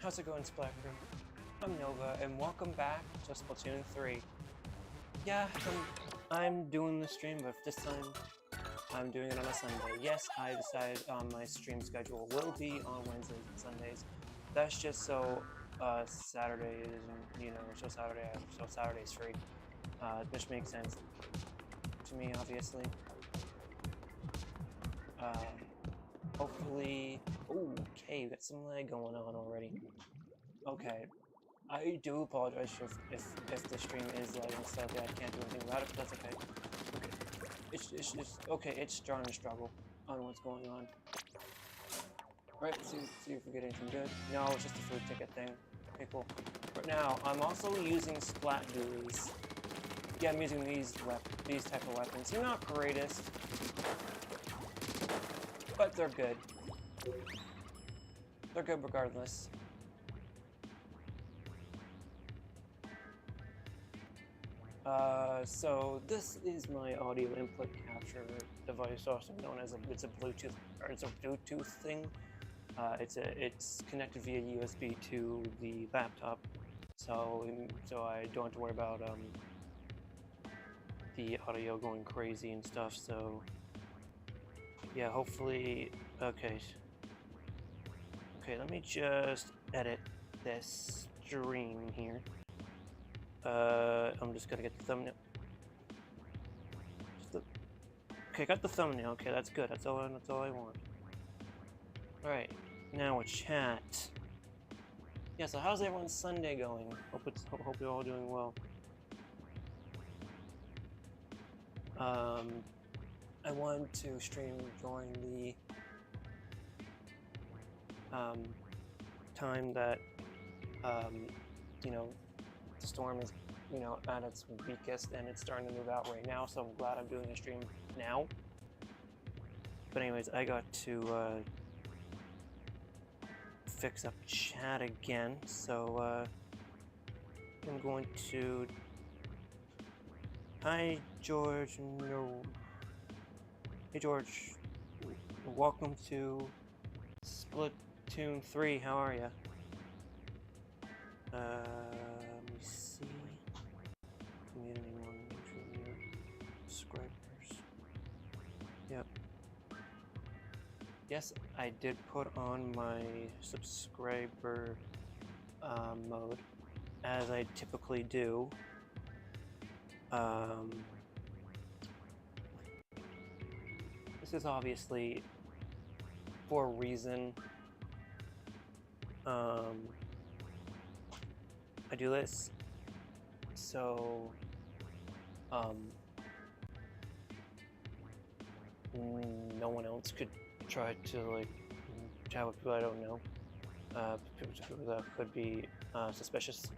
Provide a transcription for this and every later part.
How's it going, Splat Crew? I'm Nova, and welcome back to Splatoon 3. Yeah, I'm doing the stream, but this time I'm doing it on a Sunday. Yes, I decided my stream schedule will be on Wednesdays and Sundays. That's just so Saturday isn't, so Saturday's free, which makes sense to me, obviously. Hopefully, okay, we got some lag going on already. Okay, I do apologize if the stream is lagging and stuff. I can't do anything about it, but that's okay. It's just okay. It's starting to struggle on what's going on. Right, see if we get anything good. No, it's just a food ticket thing. Okay, cool. Right now, I'm also using Splat Dualies. Yeah, I'm using these type of weapons. They're not greatest, but they're good. They're good regardless. So this is my audio input capture device, also known as it's a Bluetooth thing. It's connected via USB to the laptop, so I don't have to worry about the audio going crazy and stuff. So yeah, hopefully, okay, let me just edit this stream here. I'm just gonna get the thumbnail. Okay, got the thumbnail. Okay, that's good. That's all I want. All right, now with chat. Yeah. So how's everyone's Sunday going? Hope you're all doing well. I wanted to stream during the time that the storm is at its weakest, and it's starting to move out right now, so I'm glad I'm doing a stream now. But anyways, I got to fix up chat again, so I'm going to... Hi George. No. Hey George, welcome to Splatoon 3, how are ya? Let me see. Do we need anyone? Subscribers. Yep. Yes, I did put on my subscriber mode, as I typically do. This is obviously for a reason. I do this so no one else could try to chat with people I don't know, people that could be suspicious.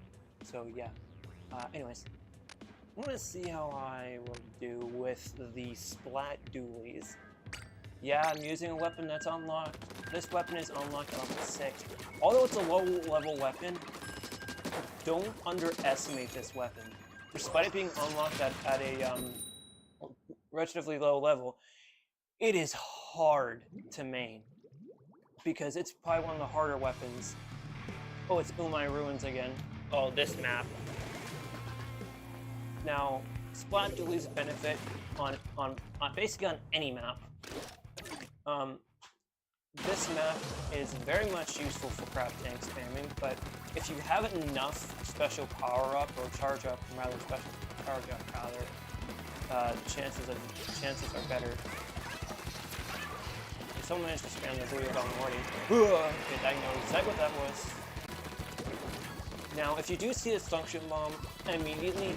So yeah. Anyways, I'm gonna see how I will do with the Splat Dualies. Yeah, I'm using a weapon that's unlocked. This weapon is unlocked at level 6. Although it's a low-level weapon, don't underestimate this weapon. Despite it being unlocked at a relatively low level, it is hard to main, because it's probably one of the harder weapons. Oh, it's Umai Ruins again. Oh, this map. Now, Splat Dualies benefit on basically on any map. This map is very much useful for crab tank spamming, but if you have enough special power up or charge up, chances are better. If someone managed to spam the Booyah Bomb already, I know exactly what that was. Now, if you do see a function bomb, immediately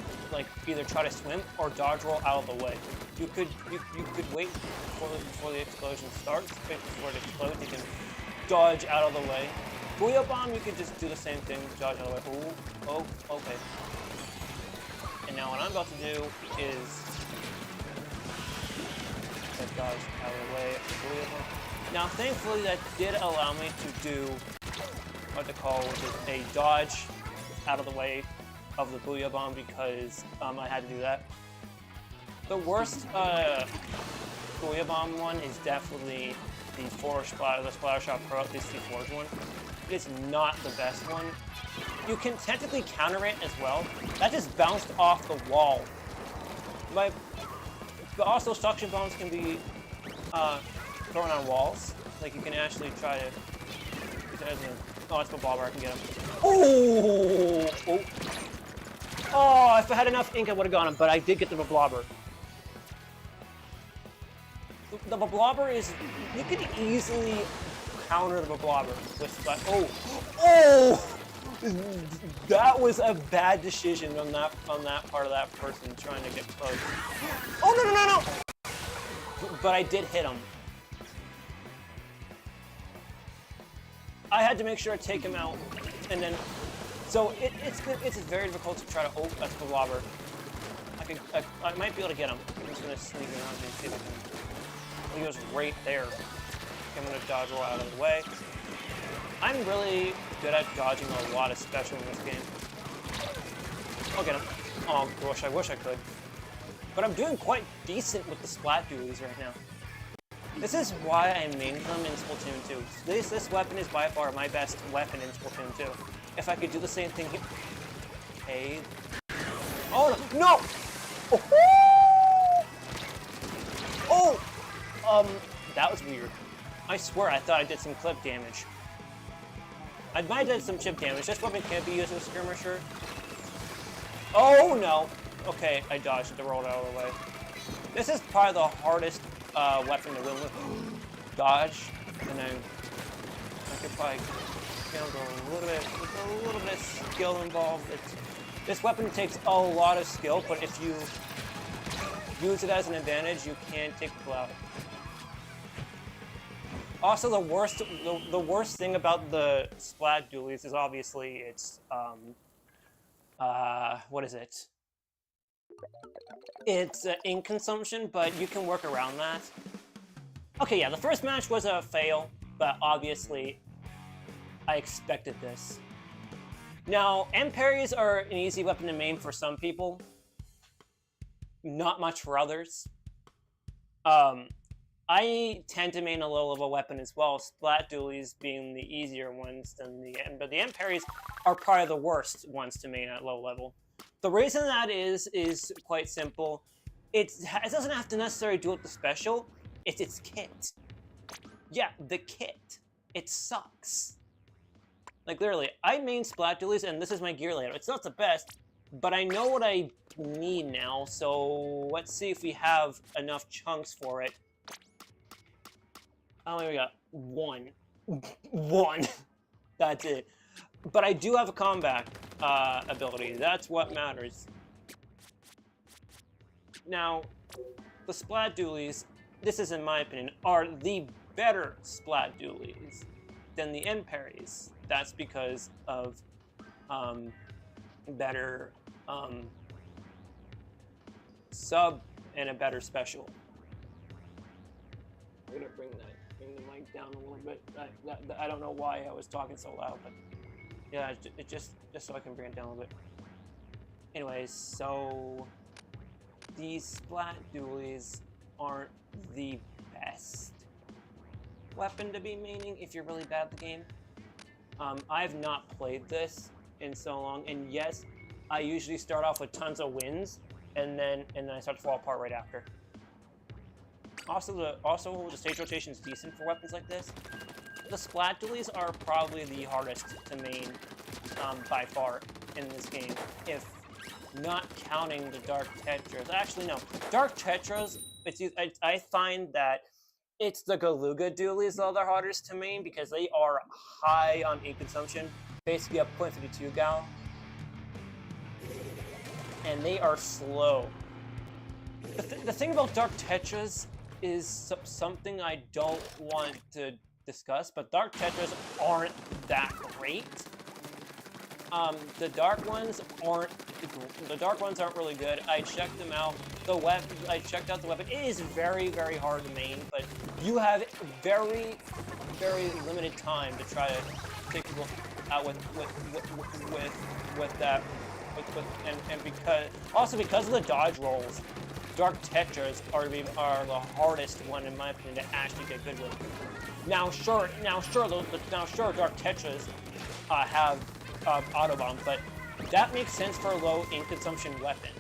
either try to swim or dodge roll out of the way. You could wait before the explosion starts. Before it explodes, you can dodge out of the way. Booyah Bomb, you could just do the same thing, dodge out of the way. Ooh, oh, okay. And now what I'm about to do is dodge out of the way. Booyah Bomb. Now, thankfully, that did allow me to do what they call, which is a dodge out of the way of the Booyah Bomb, because I had to do that. The worst Booyah Bomb one is definitely the Splatter Shot Pro, at least the Forge one. it's not the best one. You can technically counter it as well. That just bounced off the wall. But also suction bombs can be thrown on walls. Like you can actually try to. Oh, it's a blobber. I can get him. Oh! Oh! Oh! If I had enough ink, I would have got him. But I did get the blobber. The blobber is. You can easily counter the blobber with. Oh! Oh! That was a bad decision on that part of that person trying to get close. Oh no no no no! But I did hit him. I had to make sure I take him out, and then so it's very difficult to try to. Oh, that's the blobber. I might be able to get him. I'm just gonna sneak around and see if I can. He goes right there. I'm gonna dodge roll out of the way. I'm really good at dodging a lot of special in this game. I'll get him. Oh gosh, I wish I could. But I'm doing quite decent with the splat dualies right now. This is why I mained them in Splatoon 2. This weapon is by far my best weapon in Splatoon 2. If I could do the same thing here. Hey. Oh no! No! Oh! Oh! That was weird. I swear I thought I did some clip damage. I might have done some chip damage. This weapon can't be used as a skirmisher. Oh no! Okay, I dodged it, rolled out of the way. This is probably the hardest weapon to win with. Dodge, and then I could probably go a little bit of skill involved. This weapon takes a lot of skill, but if you use it as an advantage, you can take people out. Also, the worst thing about the splat dualies is obviously it's what is it? It's ink consumption, but you can work around that. Okay, yeah, the first match was a fail, but obviously I expected this. Now, end parries are an easy weapon to main for some people, not much for others. I tend to main a low-level weapon as well, splat dualies being the easier ones than the end, but the end parries are probably the worst ones to main at low level. The reason that is quite simple. It doesn't have to necessarily do with the special, it's its kit. Yeah, the kit. It sucks. Like literally, I main splat dualies and this is my gear layout. It's not the best, but I know what I need now, so let's see if we have enough chunks for it. Oh, we got one. One. That's it. But I do have a combat ability. That's what matters. Now, the splat dualies, this is in my opinion, are the better splat dualies than the end parries. That's because of better sub and a better special. I'm gonna bring the mic down a little bit. I don't know why I was talking so loud, but yeah, it just so I can bring it down a little bit. Anyways, so these splat dualies aren't the best weapon to be maining if you're really bad at the game. I've not played this in so long, and yes, I usually start off with tons of wins, and then I start to fall apart right after. Also, the stage rotation is decent for weapons like this. The splat dualies are probably the hardest to main by far in this game, if not counting the Dark Tetras. Actually, no. Dark Tetras, I find that it's the Galuga dualies that are the hardest to main because they are high on ink consumption, basically up 0.52 gal. And they are slow. The thing about Dark Tetras is something I don't want to discuss, but Dark Tetras aren't that great. The dark ones aren't really good. I checked them out. I checked out the weapon. It is very, very hard to main, but you have very, very limited time to try to take people out with that. And because of the dodge rolls, Dark Tetras are the hardest one in my opinion to actually get good with. Now, sure, Dark Tetras have auto bomb, but that makes sense for a low ink consumption weapon.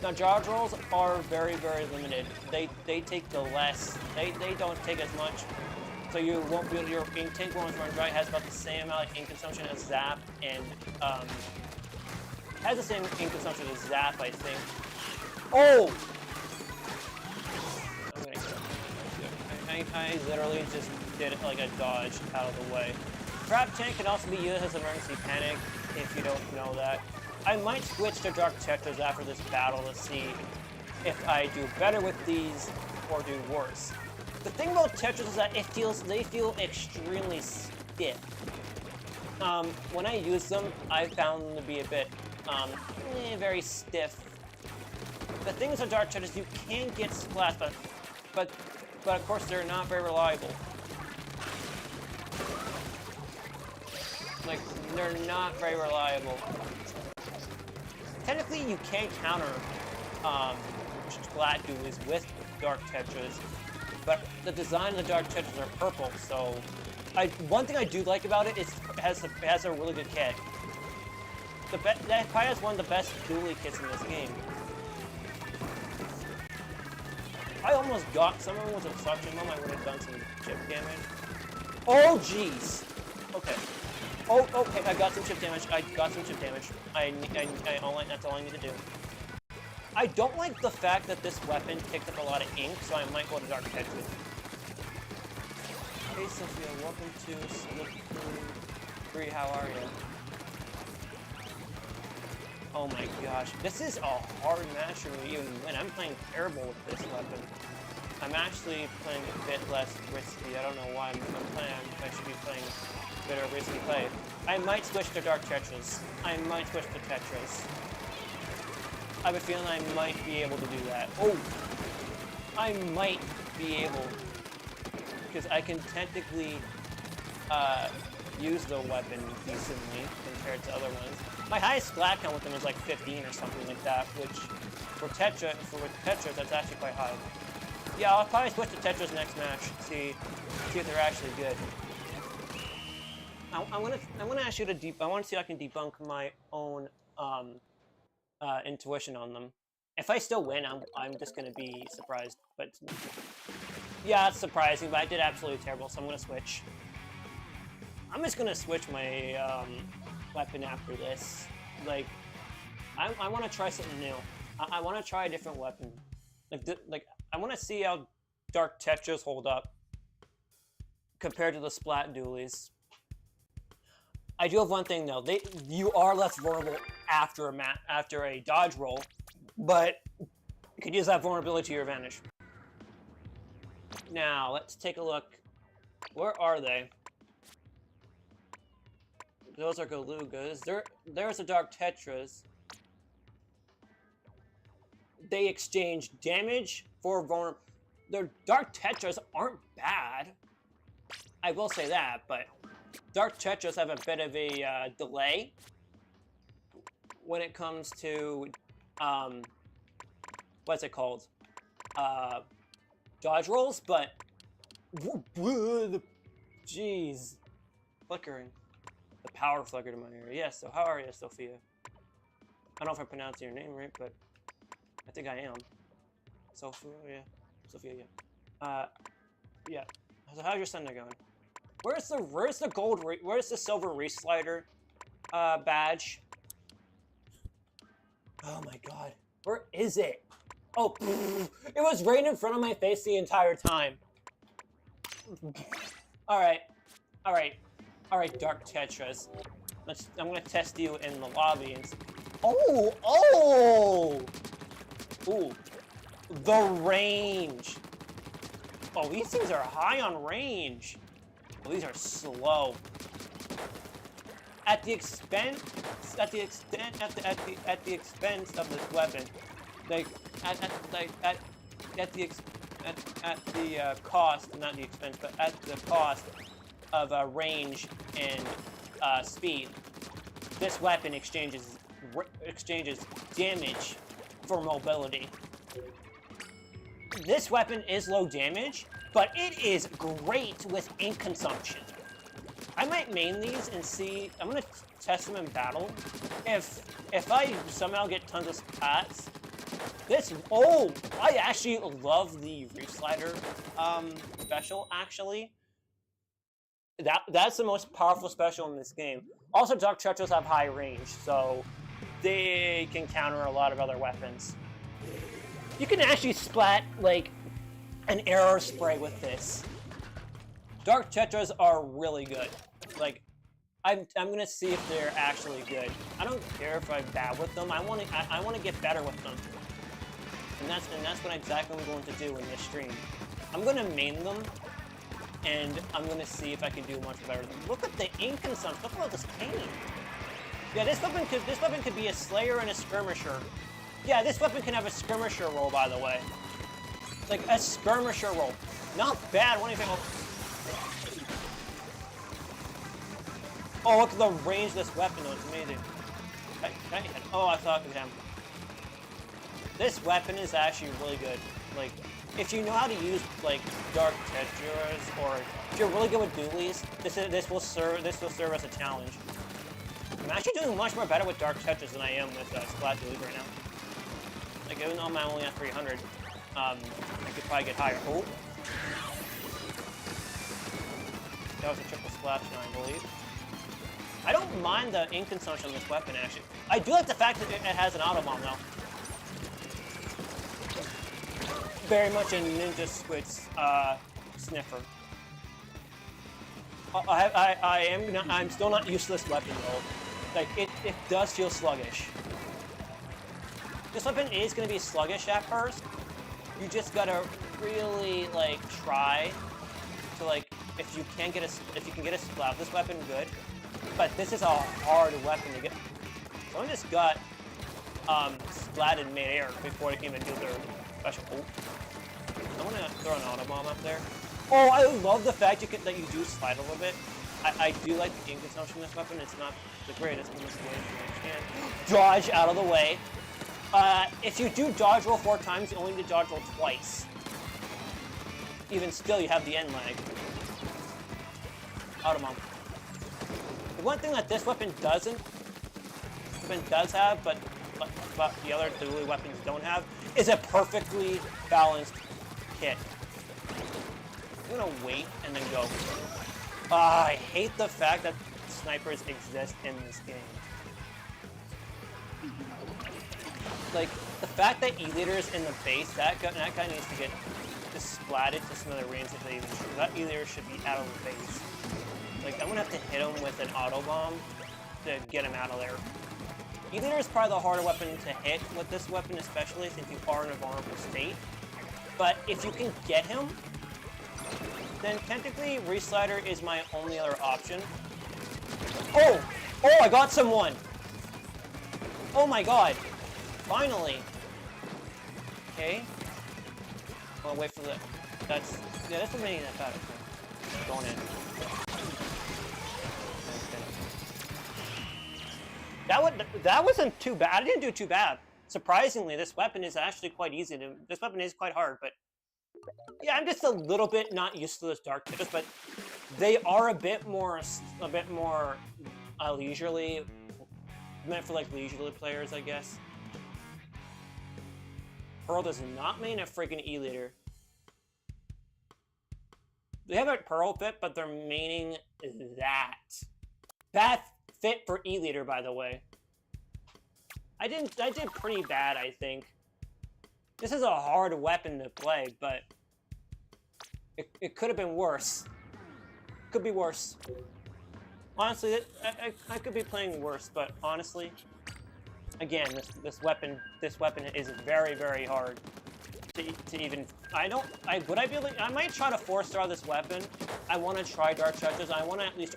Now, dodge rolls are very, very limited. They take the less. They don't take as much, so you won't be able. Your ink tank won't run dry. Has about the same amount of ink consumption as Zap, and has the same ink consumption as Zap, I think. Oh! I'm gonna get up. I literally just did it like a dodge out of the way. Crab Tank can also be used as emergency panic, if you don't know that. I might switch to Dark Tetras after this battle to see if I do better with these or do worse. The thing about Tetras is that they feel extremely stiff. When I use them, I found them to be a bit very stiff. The thing is with Dark Tetras, you can get splashed, but of course they're not very reliable. Like, they're not very reliable. Technically, you can counter Splat Dualies with Dark Tetras, but the design of the Dark Tetras are purple, so... one thing I do like about it is it has a really good kit. That probably has one of the best dually kits in this game. I almost got someone with a suction bomb. I would have done some chip damage. Oh, jeez. Okay. Oh, okay. I got some chip damage. That's all I need to do. I don't like the fact that this weapon picked up a lot of ink, so I might go to Dark Tetras. Hey, Sophia. Welcome to Splatoon 3. How are you? Oh my gosh. This is a hard match for me even win. I'm playing terrible with this weapon. I'm actually playing a bit less risky. I don't know why I should be playing a bit of risky play. I might switch to Dark Tetras. I have a feeling I might be able to do that. Oh! I might be able. Because I can technically use the weapon decently compared to other ones. My highest splat count with them is like 15 or something like that, which for Tetras, that's actually quite high. Yeah, I'll probably switch to Tetras next match. See if they're actually good. I want to ask you to I want to see if I can debunk my own intuition on them. If I still win, I'm just gonna be surprised. But yeah, it's surprising. But I did absolutely terrible, so I'm gonna switch. I'm just gonna switch my weapon after this. Like, I want to try something new. I want to try a different weapon. I want to see how Dark Tetras hold up compared to the Splat Dualies. I do have one thing though. You are less vulnerable after a dodge roll, but you could use that vulnerability to your advantage. Now let's take a look. Where are they? Those are Galugas. There's a Dark Tetras. They exchange damage for vulnerability. Their Dark Tetras aren't bad. I will say that, but Dark Tetras have a bit of a delay when it comes to what's it called? Dodge rolls, but jeez, flickering. The power flickered in my ear. Yes. So how are you, Sophia? I don't know if I'm pronouncing your name right, but I think I am. Sophia, yeah. Yeah. So how's your Sunday going? Where's the silver reslider badge? Oh my god. Where is it? Oh, it was right in front of my face the entire time. Alright, Dark Tetras. I'm gonna test you in the lobby and... Oh! Ooh. The range. Oh, these things are high on range. Oh, these are slow. At the expense of this weapon, like at the cost, not the expense, but at the cost of range and speed, this weapon exchanges damage for mobility. This weapon is low damage, but it is great with ink consumption. I might main these and see. I'm gonna test them in battle. If I somehow get tons of stats, I actually love the Reef Slider special. Actually, that's the most powerful special in this game. Also, Dark Tetras have high range, so they can counter a lot of other weapons. You can actually splat like an arrow spray with this. Dark Tetras are really good. Like, I'm gonna see if they're actually good. I don't care if I'm bad with them. I want to get better with them. And that's what exactly I'm going to do in this stream. I'm gonna main them, and I'm gonna see if I can do much better. Look at the ink consumption. Look at all this paint. Yeah, this weapon could be a Slayer and a Skirmisher. Yeah, this weapon can have a Skirmisher roll, by the way. Like a Skirmisher roll. Not bad. What do you think? Oh, look at the range of this weapon, though. It's amazing. Oh, I thought it was him. This weapon is actually really good. Like, if you know how to use like Dark Tetras, or if you're really good with dualies, this will serve as a challenge. I'm actually doing much more better with Dark Tetras than I am with Splat dualies right now. Like, even though I'm only at 300, I could probably get higher. Oh, that was a triple splash, I believe. I don't mind the ink consumption on this weapon, actually. I do like the fact that it has an auto bomb, though. Very much a Ninja Squid sniffer. I'm still not used to this weapon, though. Like, it does feel sluggish. This weapon is going to be sluggish at first. You just gotta really, like, try to, like, if you can get a splat with this weapon, good. But this is a hard weapon to get. Someone just got splatted mid-air before they can even do their special. Oh. I want to throw an auto bomb up there. Oh, I love the fact that you do slide a little bit. I do like the ink consumption of this weapon. It's not the greatest in this game. Dodge out of the way. If you do dodge roll 4 times, you only need to dodge roll twice. Even still, you have the end lag. Auto bomb. The one thing that this weapon does have, but the other dual weapons don't have, is a perfectly balanced hit. I'm gonna wait and then go. I hate the fact that snipers exist in this game. Like, the fact that E-Leader's in the base, that guy needs to get just splatted to some other range if they even shoot. That E-Leader should be out of the base. Like, I'm gonna have to hit him with an auto bomb to get him out of there. E-Leader is probably the harder weapon to hit with this weapon, especially since you are in a vulnerable state. But if you can get him, then technically Reef Slider is my only other option. Oh! Oh, I got someone! Oh my god! Finally! Okay. I'll wait for the... that's the main that bad. Going in. That wasn't too bad. I didn't do too bad. Surprisingly, this weapon is actually quite easy to... this weapon is quite hard, but... yeah, I'm just a little bit not used to those Dark Tetras, but they are a bit more leisurely, meant for like leisurely players, I guess. Pearl does not main a freaking E-Leader. They have a Pearl fit, but they're maining that. That fit for E-Leader, by the way. I did pretty bad, I think. This is a hard weapon to play, but it could have been worse. Could be worse. Honestly, I could be playing worse, but honestly, again, this weapon is very, very hard to even. Would I be able to, I might try to 4-star this weapon. I want to try Dark Tetras. I want to at least.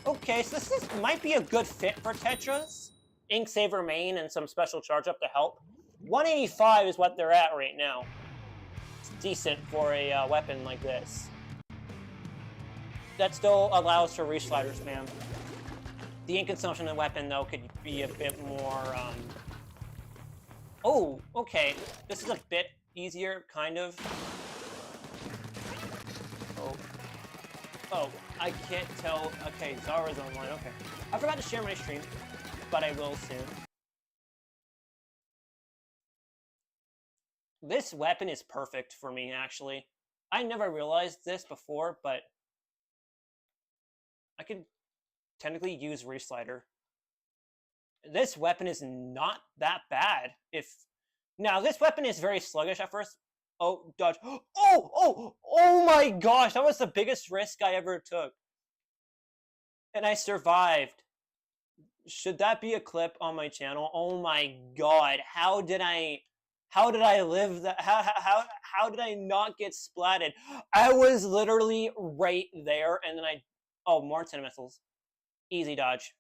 Okay, so this might be a good fit for Tetras. Ink Saver main and some special charge up to help. 185 is what they're at right now. It's decent for a weapon like this. That still allows for Reef Slider spam. The ink consumption of the weapon, though, could be a bit more... oh, okay. This is a bit easier, kind of. Oh, I can't tell. Okay, Zara's online. Okay. I forgot to share my stream, but I will soon. This weapon is perfect for me, actually. I never realized this before, but I could technically use Reslider. This weapon is not that bad. Now, this weapon is very sluggish at first. Oh, dodge. Oh my gosh, that was the biggest risk I ever took. And I survived. Should that be a clip on my channel? Oh my god, how did I live that? How did I not get splatted? I was literally right there, and then oh, more antenna missiles. Easy dodge.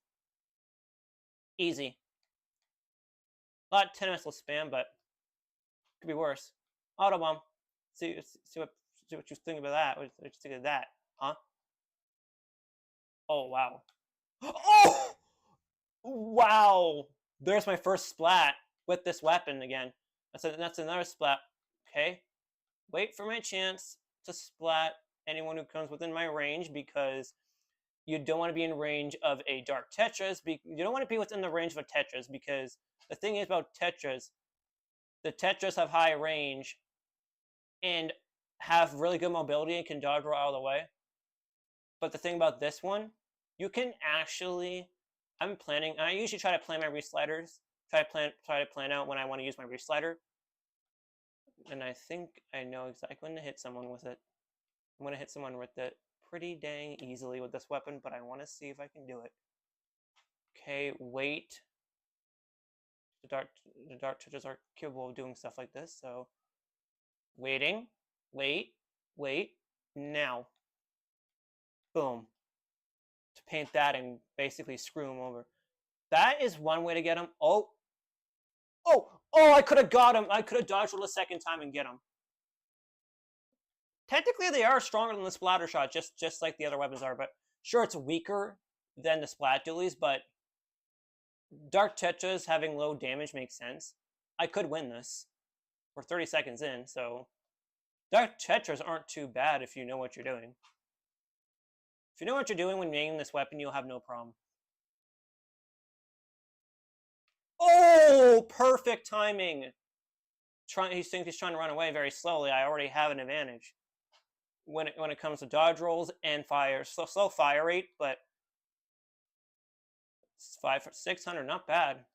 Easy. A lot of antenna missile spam, but could be worse. Autobomb. See what you think about that. What you think of that, huh? Oh wow. Oh wow. There's my first splat with this weapon again. That's another splat. Okay. Wait for my chance to splat anyone who comes within my range, because you don't want to be in range of a Dark Tetris. You don't want to be within the range of a Tetris, because the thing is about Tetris, the Tetris have high range and have really good mobility and can dodge roll out of the way. But the thing about this one, you can actually, I usually try to plan my resliders, try to plan out when I want to use my reslider. And I think I know exactly when to hit someone with it. I'm going to hit someone with it pretty dang easily with this weapon, but I want to see if I can do it. Okay, wait. The dark touches are capable of doing stuff like this, so waiting, wait, now. Boom. To paint that and basically screw him over. That is one way to get him. Oh, I could have got him. I could have dodged rolled a second time and get him. Technically, they are stronger than the splatter shot, just like the other weapons are, but sure, it's weaker than the splat dualies, but Dark Tetras having low damage makes sense. I could win this. We're 30 seconds in, so Dark Tetras aren't too bad if you know what you're doing. If you know what you're doing when making this weapon, you'll have no problem. Oh, perfect timing. He thinks he's trying to run away very slowly. I already have an advantage when it comes to dodge rolls and fire. Slow fire rate, but 600, not bad.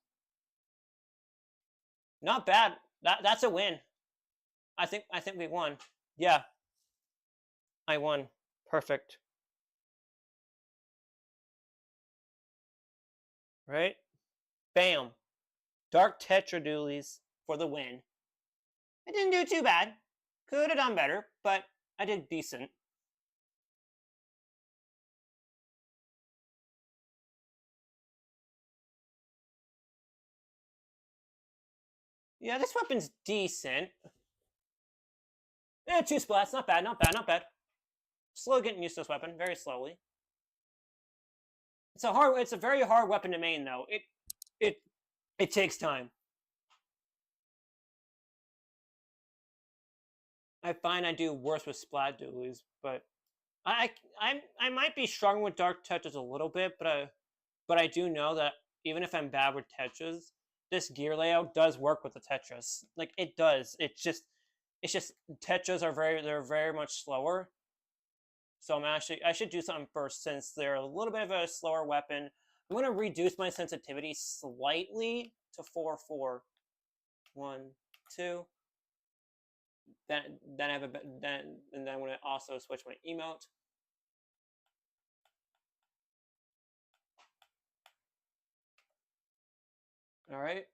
Not bad. That's a win. I think we won. Yeah, I won. Perfect. Right? Bam. Dark Tetra dualies for the win. I didn't do too bad. Could have done better, but I did decent. Yeah, this weapon's decent. Yeah, 2 splats. Not bad, not bad, not bad. Slow getting used to this weapon, very slowly. It's a very hard weapon to main, though. It takes time. I find I do worse with splat dualies, but I might be struggling with dark Tetras a little bit, but I do know that even if I'm bad with Tetras, this gear layout does work with the Tetras. Like, it does. It's just Tetras are very much slower. So I should do something first, since they're a little bit of a slower weapon. I'm gonna reduce my sensitivity slightly to 4-4. 1, 2. Then I'm gonna also switch my emote. All right.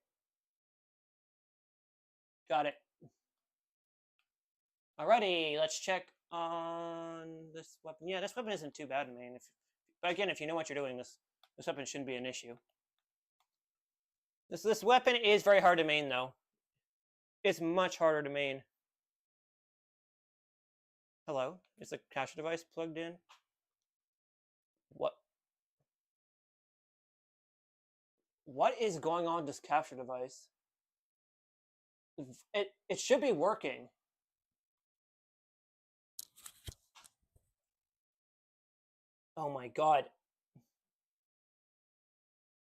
Got it. Alrighty, let's check on this weapon. Yeah, this weapon isn't too bad in main. But again, if you know what you're doing, this weapon shouldn't be an issue. This weapon is very hard to main, though. It's much harder to main. Hello? Is the capture device plugged in? What? What is going on with this capture device? It should be working. Oh my god.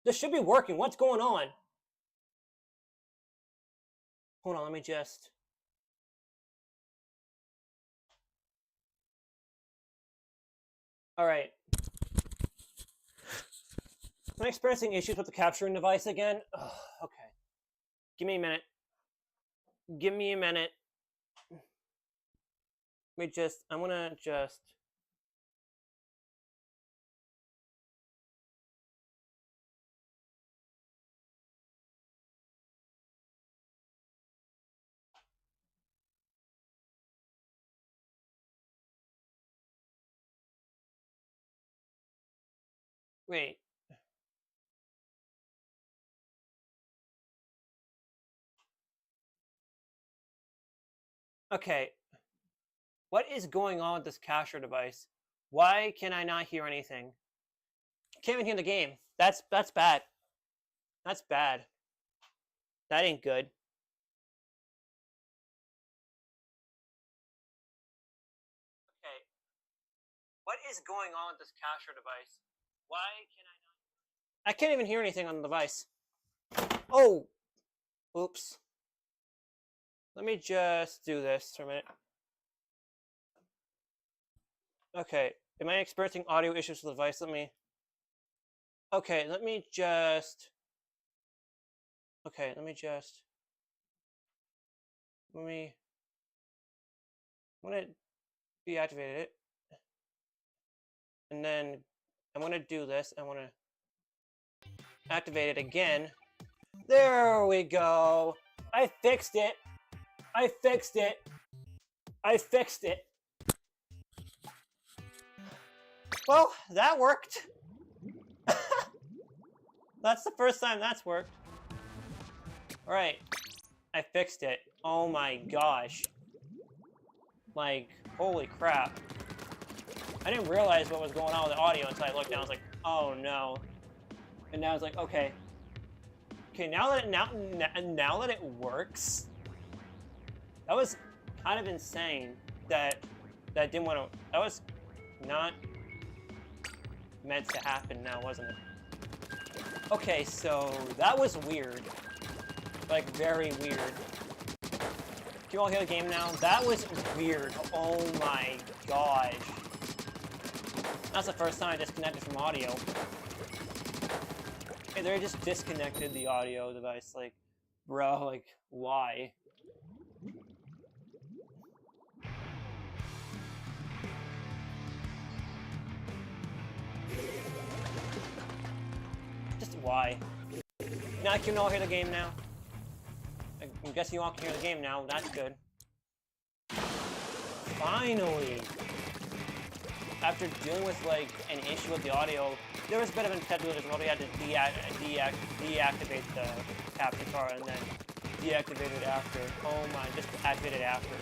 This should be working. What's going on? Hold on, let me just... Alright. I'm experiencing issues with the capturing device again. Ugh, okay. Give me a minute. Give me a minute. Let me just... I'm gonna just... Wait. Okay. What is going on with this capture device? Why can I not hear anything? Can't even hear the game. That's bad. That's bad. That ain't good. Okay. What is going on with this capture device? Why can I not... I can't even hear anything on the device. Oh! Oops. Let me just do this for a minute. Okay. Am I experiencing audio issues with the device? Okay, let me just... Okay, let me just... I'm gonna deactivate it. And then I'm gonna do this. I wanna activate it again. There we go. I fixed it. I fixed it. I fixed it. Well, that worked. That's the first time that's worked. Alright. I fixed it. Oh my gosh. Like, holy crap. I didn't realize what was going on with the audio until I looked down. I was like, oh no. And now I was like, okay. Okay, now that it works, that was kind of insane that didn't want to... That was not meant to happen now, wasn't it? Okay, so that was weird. Like, very weird. Can you all hear the game now? That was weird. Oh my gosh. That's the first time I disconnected from audio. Okay, they just disconnected the audio device. Like, bro, like, why? Just why? Now can you all hear the game now? I'm guessing you all can hear the game now. That's good. Finally! After dealing with, like, an issue with the audio, there was a bit of an technical difficulty. We had to deactivate the capture card and then deactivate it after. Oh my, just activate it after.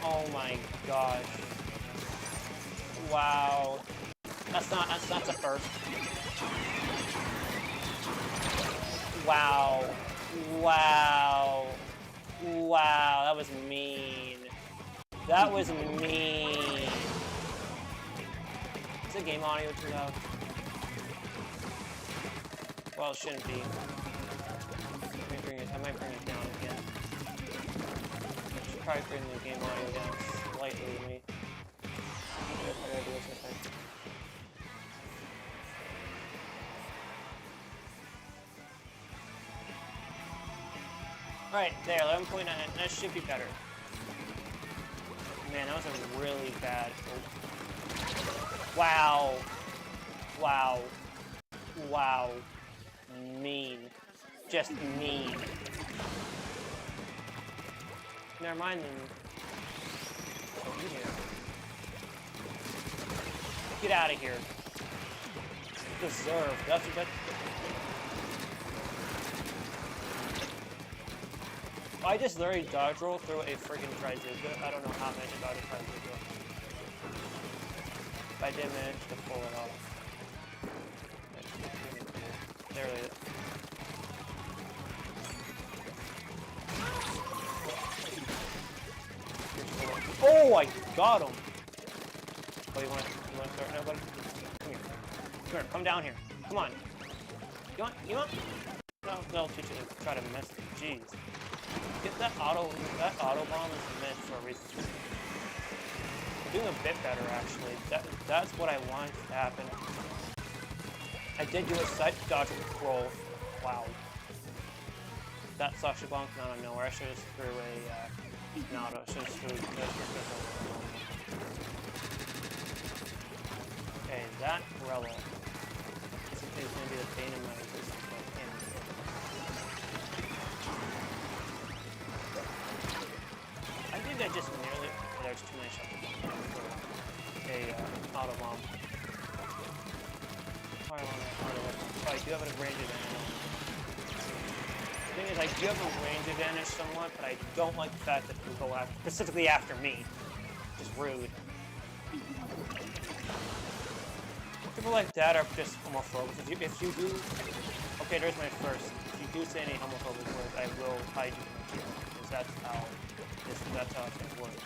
Oh my gosh. Wow. That's a first. Wow. Wow. Wow, that was mean. That was mean. Is the game audio too loud? Well, it shouldn't be. I might bring it down again. I should probably bring the game audio down slightly to me. Alright, there, 11.9. That should be better. Man, that was a really bad... Wow. Wow. Wow. Mean. Just mean. Never mind then. Oh, you here. Get out of here. Deserved. That's what that... I just literally dodge roll through a freaking Trizuka. I don't know how I managed to dodge a Trizuka. But I did manage to pull it off. There it is. Oh, I got him! Oh, you want to start now, buddy? Come here, come down here. Come on. You want? No, they'll teach you to try to miss it. Jeez. Get that auto bomb is meant for a reason. We're doing a bit better, actually. That's what I wanted to happen. I did do a side dodge roll. Wow. That sucks. Bomb came out of nowhere. I should have threw a no, I should have threw okay, that relic is gonna be the bane of my existence. I think I just nearly. Oh, there's too many shots. A auto bomb. Oh, I do have a range advantage. The thing is, I do have a range advantage somewhat, but I don't like the fact that people go after, specifically after me. Just rude. People like that are just homophobic. If you do, okay, there's my first. If you do say any homophobic words, I will hide you from the because that's how things work.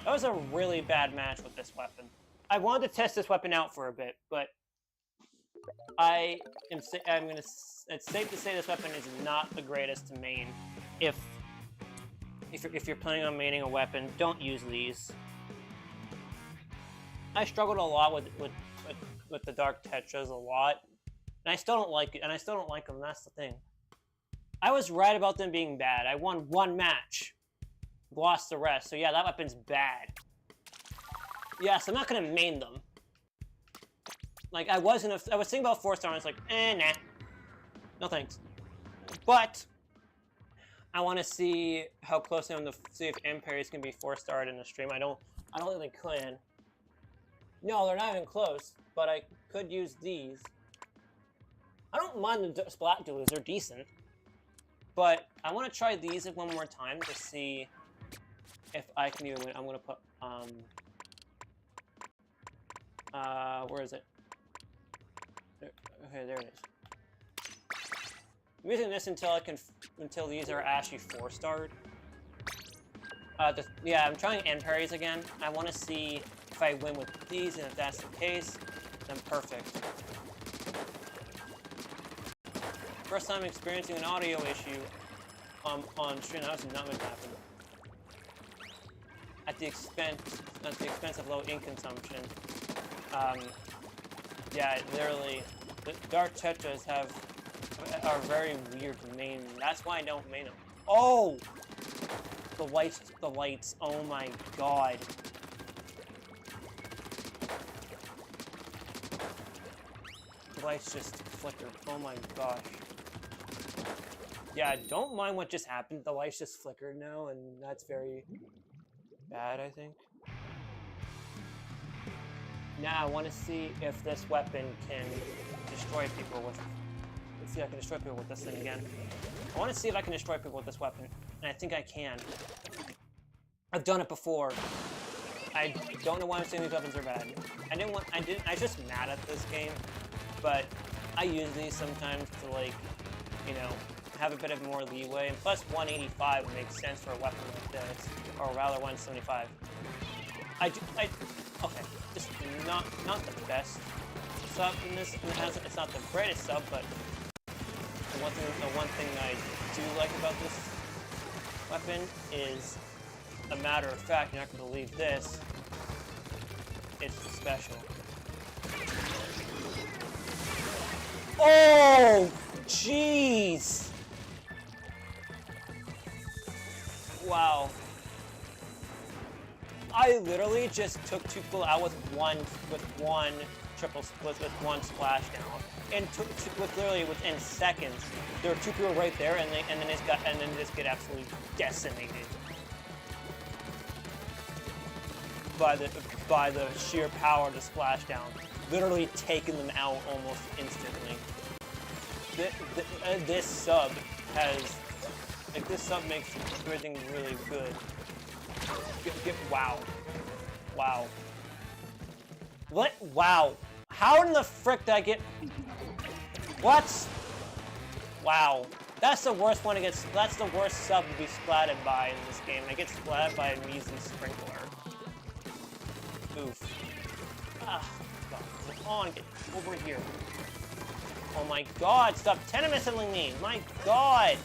That was a really bad match with this weapon. I wanted to test this weapon out for a bit, but it's safe to say this weapon is not the greatest to main. If you're planning on maining a weapon, don't use these. I struggled a lot with the Dark Tetras a lot, and I still don't like it, and I still don't like them. That's the thing. I was right about them being bad. I won one match, lost the rest. So yeah, that weapon's bad. Yes, I'm not gonna main them. Like I was thinking about 4-star, and it's like, nah, no thanks. But I want to see how close I am to see if M-parries can be 4-starred in the stream. I don't think they can. No, they're not even close. But I could use these. I don't mind the splat duels; they're decent. But I want to try these one more time to see if I can even win. I'm gonna put where is it? Okay, there it is. I'm using this until these are actually 4-starred. Yeah, I'm trying end parries again. I want to see if I win with these, and if that's the case, then perfect. First time experiencing an audio issue on stream. That was not going to happen. At the expense of low ink consumption. Yeah, literally, the Dark Tetras are very weird to main. That's why I don't main them. Oh! The lights, oh my god. The lights just flickered, oh my gosh. Yeah, don't mind what just happened, the lights just flickered now, and that's very bad, I think. Now I want to see if this weapon can destroy people with... Let's see if I can destroy people with this thing again. I want to see if I can destroy people with this weapon, and I think I can. I've done it before. I don't know why I'm saying these weapons are bad. I was just mad at this game, but I use these sometimes to, like, you know, have a bit of more leeway. And plus 185 would make sense for a weapon like this, or rather 175. Okay, just not the best sub in this. It's not the greatest sub, but the one thing I do like about this weapon is, a matter of fact, you're not going to believe this, it's special. Oh, jeez! Wow. I literally just took 2 people out with one triple split with 1 splashdown, and literally within seconds, there were 2 people right there, and then just get absolutely decimated by the sheer power of the splashdown, literally taking them out almost instantly. This sub makes everything really good. Wow. Wow. What? Wow. How in the frick did I get... What? Wow. That's the worst one to get... That's the worst sub to be splatted by in this game. I get splatted by a measly sprinkler. Oof. Ah, God, come on, get over here. Oh my God, stop tennis-milling me. My God.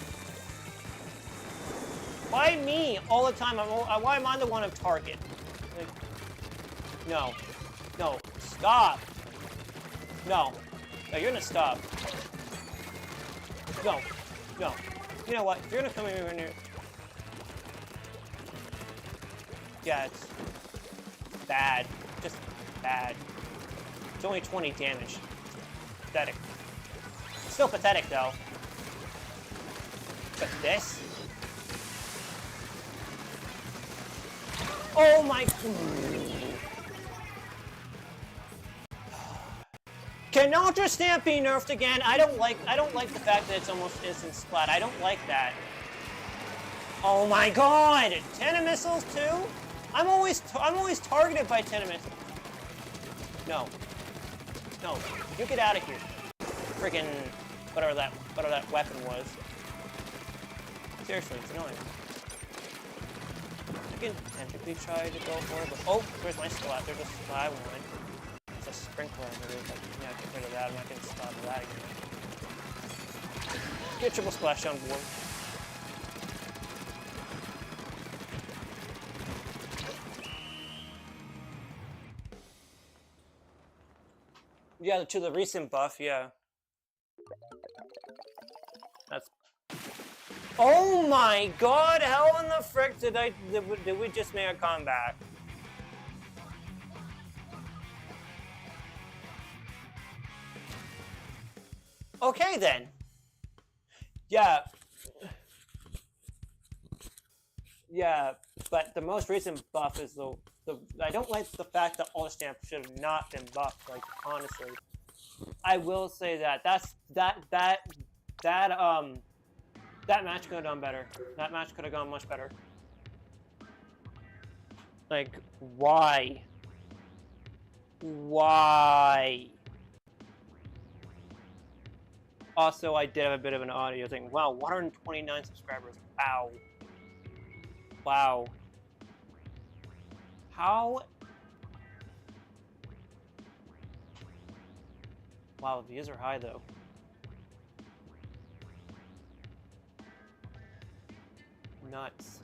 Why me all the time? Why am I the one of target? Like, no. No. Stop. No. No, you're gonna stop. No. No. You know what? You're gonna come in here. Yeah, it's bad. Just bad. It's only 20 damage. Pathetic. Still pathetic, though. But this? Oh my... Can Ultra Stamp be nerfed again? I don't like the fact that it's almost instant splat. I don't like that. Oh my God! 10 missiles too? I'm always targeted by 10 missiles. No. No. You get out of here. Friggin' whatever that weapon was. Seriously, it's annoying. I can technically try to go for it, but oh, there's my splat. There's a splat one. It's a sprinkler under it. Yeah, get rid of that. I'm not gonna stop that again. Get triple splash on board. Yeah, to the recent buff, yeah. That's... Oh my God! How in the frick did we just make a comeback? Okay then. Yeah. Yeah, but the most recent buff is the I don't like the fact that Ultra Stamp should have not been buffed. Like, honestly, I will say that that match could have done better. That match could have gone much better. Like, why? Why? Also, I did have a bit of an audio thing. Wow, 129 subscribers. Wow. Wow. How? Wow, the views are high though. Nuts.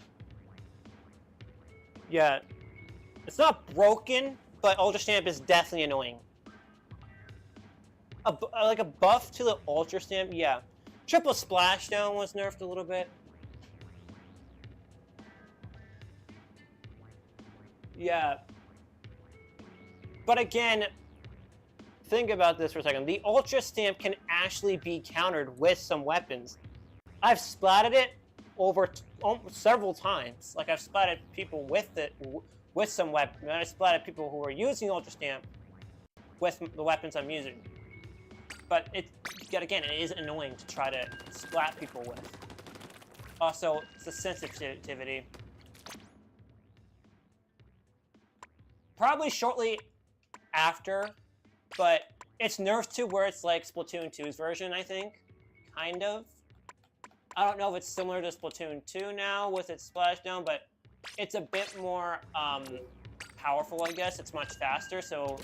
Yeah. It's not broken, but Ultra Stamp is definitely annoying. Like a buff to the Ultra Stamp, yeah. Triple Splashdown was nerfed a little bit. Yeah. But again, think about this for a second. The Ultra Stamp can actually be countered with some weapons. I've splatted it over several times. Like, I've splatted people with it, with some weapons. I splatted people who were using Ultra Stamp with the weapons I'm using. But yet again, it is annoying to try to splat people with. Also, it's the sensitivity. Probably shortly after, but it's nerfed to where it's like Splatoon 2's version, I think. Kind of. I don't know if it's similar to Splatoon 2 now with its splashdown, but it's a bit more powerful, I guess. It's much faster, so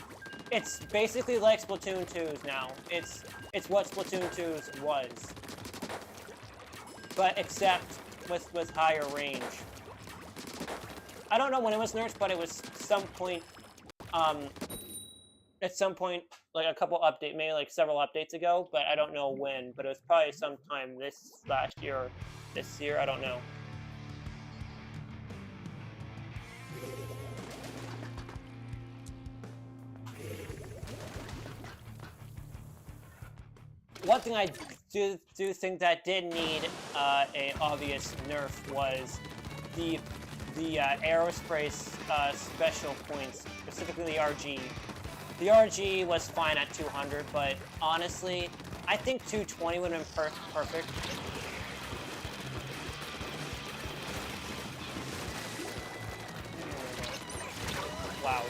it's basically like Splatoon 2's now. It's what Splatoon 2's was, but except with higher range. I don't know when it was nerfed, but it was some point, at some point, like a couple updates, maybe like several updates ago, but I don't know when, but it was probably sometime last year or this year, I don't know. One thing I do think that did need a obvious nerf was the aerospace special points, specifically the RG. The RG was fine at 200, but honestly, I think 220 would have been perfect. Wow.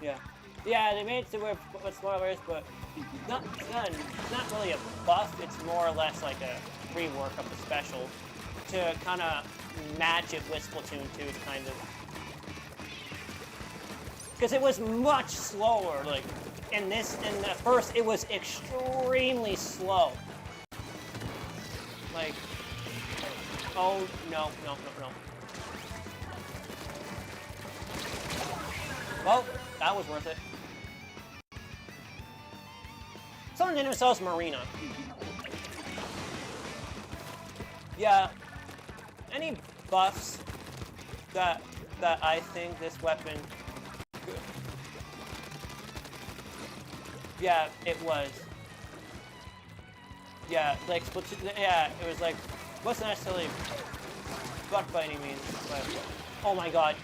Yeah. Yeah, they made it to where with spoilers, but it's not really a buff. It's more or less like a rework of the special to kind of match it with Splatoon 2's kind of. because it was much slower. Like in the first, it was extremely slow. Like, oh no. Well, that was worth it. Someone named themselves Marina. Yeah. Any buffs that I think this weapon. Yeah, it was. Yeah, like yeah, it was like wasn't necessarily buff by any means, but oh my god.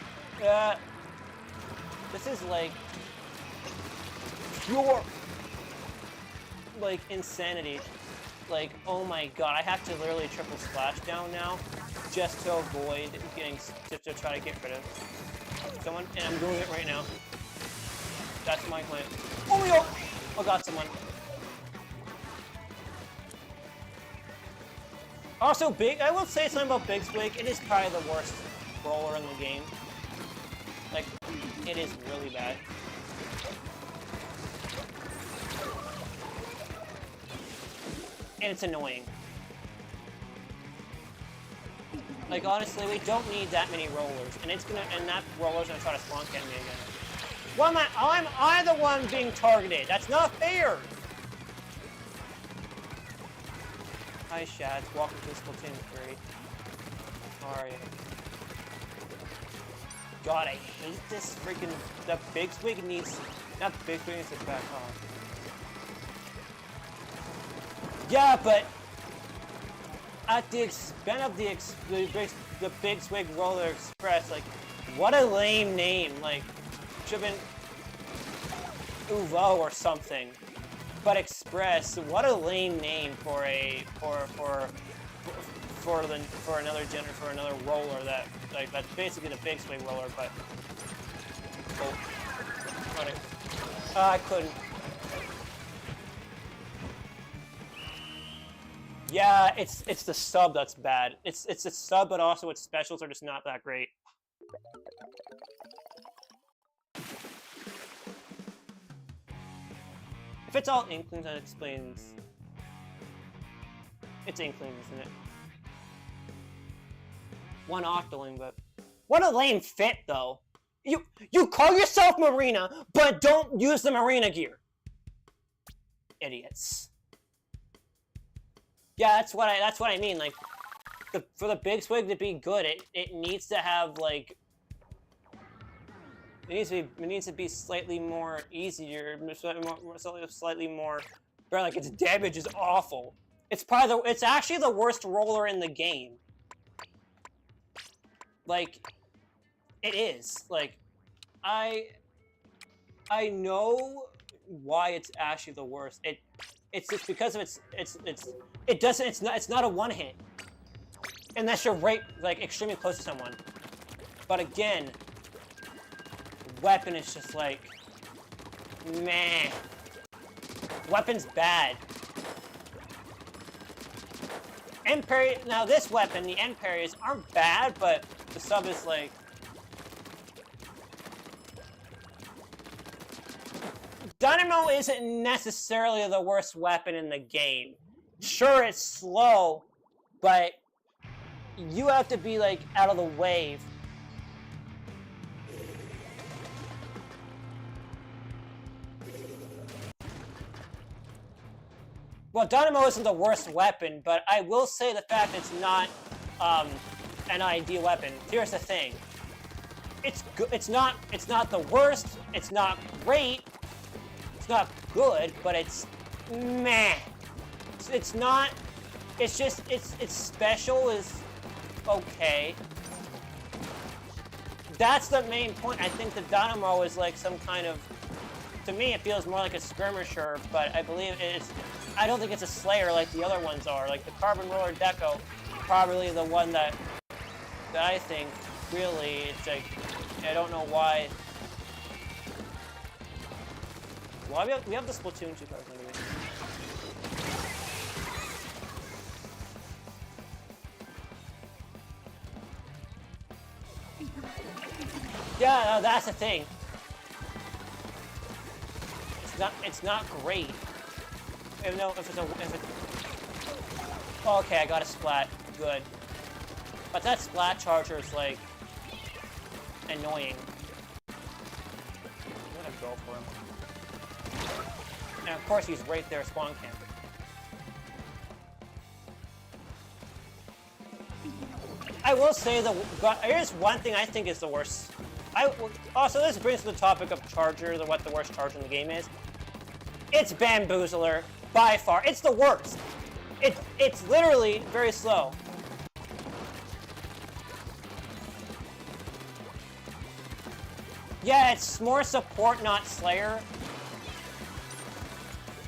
This is like pure like insanity. Like, oh my god, I have to literally triple splash down now just to avoid getting to try to get rid of someone, and I'm doing it right now. That's my plan. Oh my god! Oh god, someone. Also, I will say something about Big Swig. It is probably the worst roller in the game. Like, it is really bad. And it's annoying. Like, honestly, we don't need that many rollers, and that roller's gonna try to slunk at me again. Why am I the one being targeted? That's not fair! Hi, Shads. Welcome to Splatoon 3. How are you? God, I hate this freaking... The Big Swig needs... Not Big Swig needs to back off. Yeah, but... At the expense of the Big Swig Roller Express, like, what a lame name. Like, should've been... Uvo or something. But Express, what a lame name for another roller that like that's basically the Big Swig roller, but I couldn't. Yeah, it's the sub that's bad. It's the sub, but also its specials are just not that great. If it's all Inklings, that explains... It's Inklings, isn't it? One Octoling, but... What a lame fit, though! You call yourself Marina, but don't use the Marina gear! Idiots. Yeah, that's what I mean, like... For the Big Swig to be good, it needs to have, like... It needs to be slightly more easier, slightly more. But like its damage is awful. It's actually the worst roller in the game. Like, it is. Like, I know why it's actually the worst. It's just because of it's not a one hit, unless you're right like extremely close to someone. But again. Weapon is just like, meh. Weapon's bad. End parry, now this weapon, the end parries aren't bad, but the sub is like... Dynamo isn't necessarily the worst weapon in the game. Sure, it's slow, but you have to be like out of the way. Well, Dynamo isn't the worst weapon, but I will say the fact it's not an ideal weapon. Here's the thing: it's good. It's not the worst. It's not great. It's not good, but it's meh. It's not. It's just its special is okay. That's the main point. I think the Dynamo is like some kind of. To me, it feels more like a skirmisher, but I believe it's. I don't think it's a Slayer like the other ones are. Like the Carbon Roller Deco, probably the one that I think really. It's like I don't know why. Well, we have the Splatoon 2 cards anyway. Yeah, no, that's the thing. it's not great. No, if it. Oh, okay, I got a splat. Good. But that splat charger is like annoying. I'm gonna go for him. And of course he's right there spawn camp. I will say here's one thing I think is the worst. Also, this brings to the topic of charger, what the worst charger in the game is. It's Bamboozler, by far. It's the worst. It's literally very slow. Yeah, it's more support, not Slayer.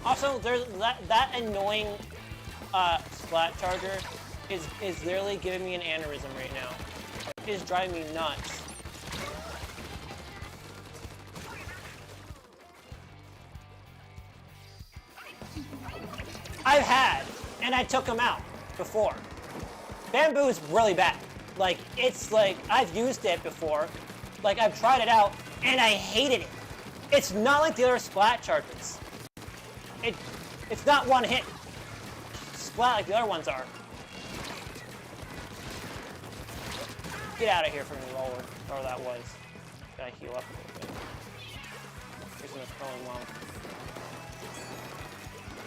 Also, there's that annoying splat charger is literally giving me an aneurysm right now. It is driving me nuts. I've had, and I took him out before. Bamboo is really bad. Like, it's like, I've used it before. Like, I've tried it out, and I hated it. It's not like the other splat charges. It's not one hit splat like the other ones are. Get out of here from the roller, or that was. Gotta heal up a little bit. Using a throwing long.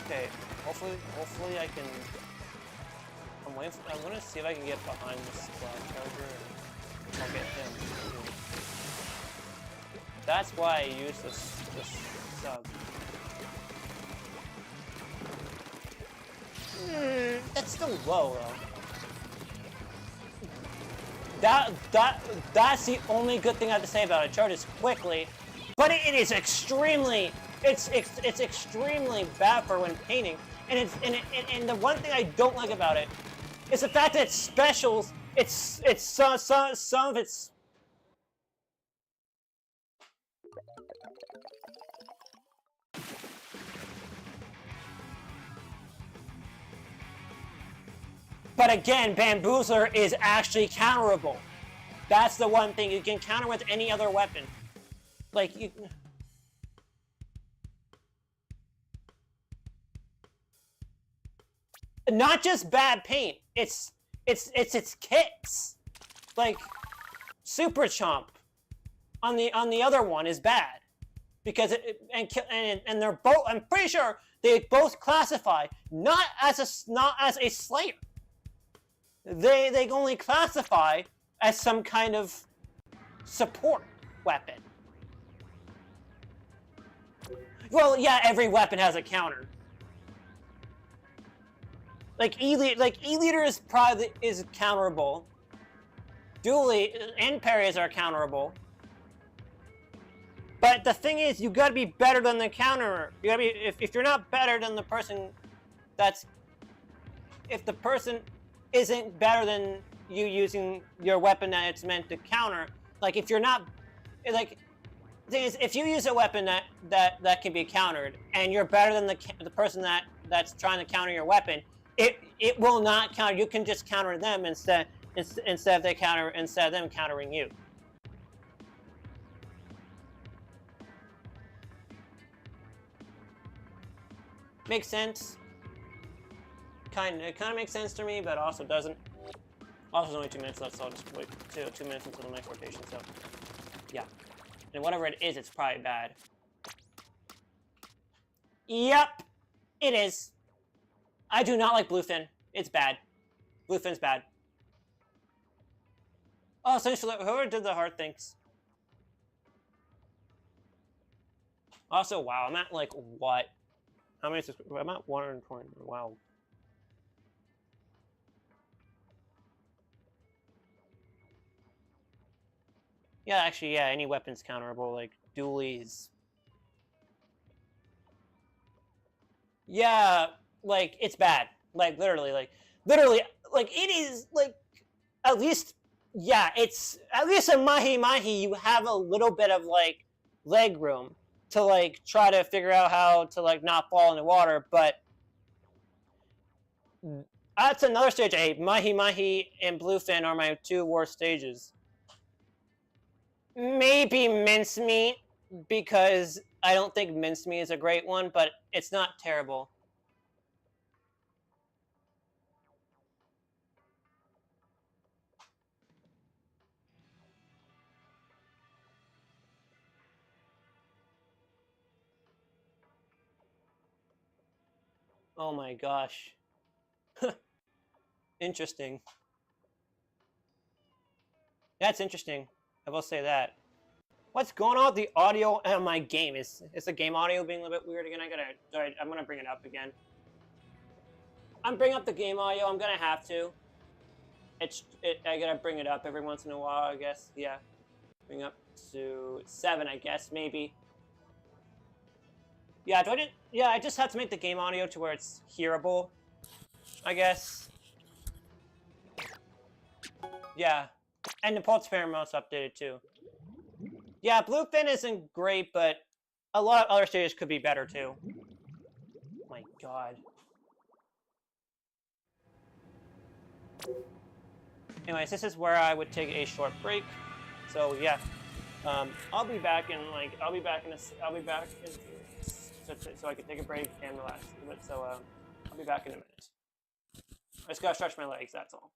Okay, hopefully I can. I'm gonna see if I can get behind this splat charger and I'll get him. That's why I use this sub. That's still low though. That's the only good thing I have to say about it. It charges quickly, but it is extremely it's extremely bad for when painting. And the one thing I don't like about it is the fact that it's specials. It's some of its. But again, Bamboozler is actually counterable. That's the one thing you can counter with any other weapon. Like you. Not just bad paint. It's kicks. Like Super Chomp on the other one is bad because and they're both. I'm pretty sure they both classify not as a Slayer. They only classify as some kind of support weapon. Well, yeah, every weapon has a counter. Like E-liter is counterable. Dually and parries are counterable. But the thing is, you gotta be better than the counterer. You gotta be if you're not better than the person if the person isn't better than you using your weapon that it's meant to counter, like if you're not like the thing is, if you use a weapon that can be countered and you're better than the person that's trying to counter your weapon, it will not counter. You can just counter them instead of them countering you. Makes sense. It kind of makes sense to me, but also doesn't. Also, there's only 2 minutes left, so I'll just wait 2 minutes until the next rotation. So, yeah. And whatever it is, it's probably bad. Yep, it is. I do not like Bluefin. It's bad. Bluefin's bad. Oh, essentially, whoever did the heart things. Also, wow, I'm at like what? How many? I'm at 120. Wow. Yeah, actually, yeah, any weapon's counterable, like dualies. Yeah, like, it's bad. Like, literally, like, it is, like, at least, yeah, it's, at least in Mahi-Mahi, you have a little bit of, like, leg room to, like, try to figure out how to, like, not fall in the water, but that's another stage I hate. Mahi-Mahi and Bluefin are my 2 worst stages. Maybe Mincemeat, because I don't think mincemeat is a great one, but it's not terrible. Oh my gosh. Interesting. That's interesting. I will say that. What's going on with the audio on my game? Is the game audio being a little bit weird again? I'm gonna bring it up again. I'm bringing up the game audio. I'm gonna have to. I gotta bring it up every once in a while, I guess. Yeah. Bring up to 7, I guess, maybe. Yeah, I just have to make the game audio to where it's hearable, I guess. Yeah. And the pulse pheromone's updated too. Yeah, Bluefin isn't great, but a lot of other stages could be better too. My god. Anyways, this is where I would take a short break. So yeah, I'll be back in so I can take a break and relax a little bit. So I'll be back in a minute. I just gotta stretch my legs. That's all.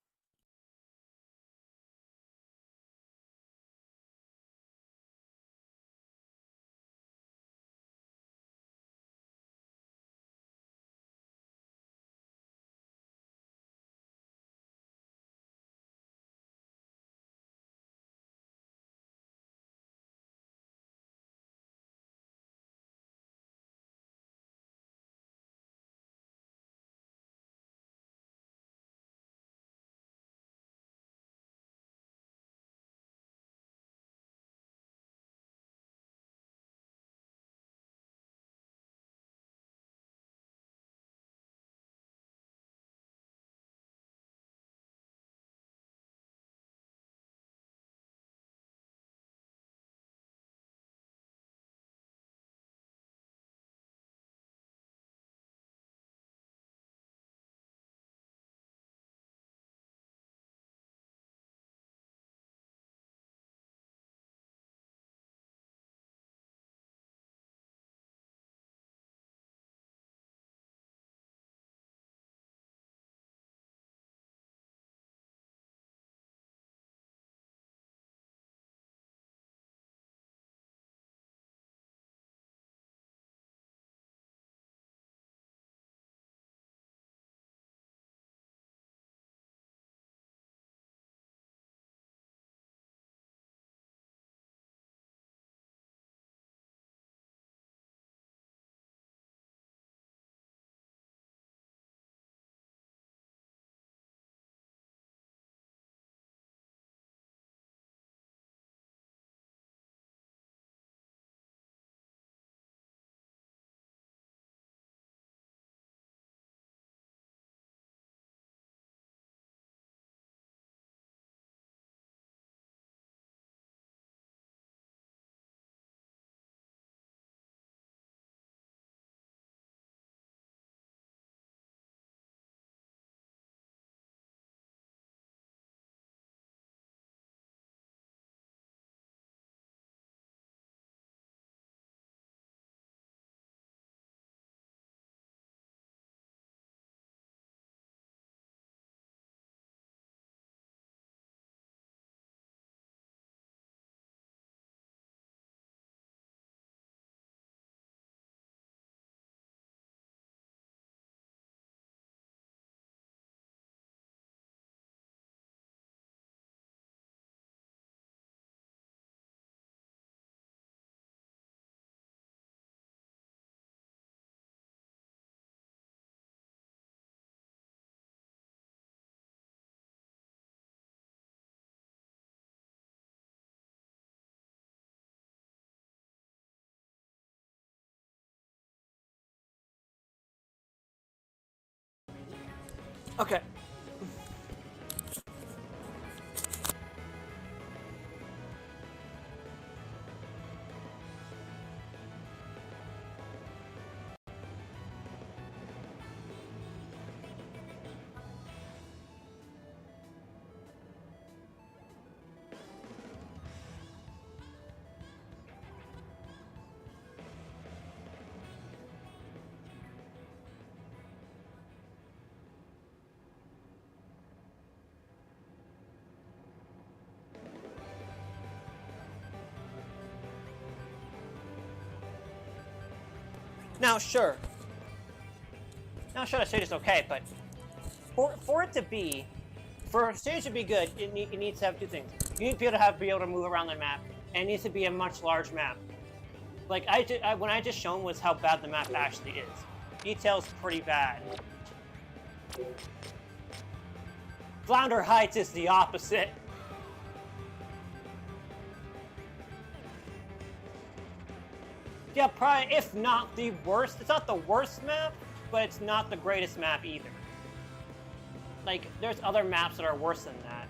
Okay. Now, sure. Now, sure, the stage is okay, but for it to be, for a stage to be good, it needs to have two things. You need to be able to move around the map, and it needs to be a much large map. Like when I just shown was how bad the map actually is. Detail's pretty bad. Flounder Heights is the opposite. Yeah, probably, if not the worst. It's not the worst map, but it's not the greatest map either. Like, there's other maps that are worse than that.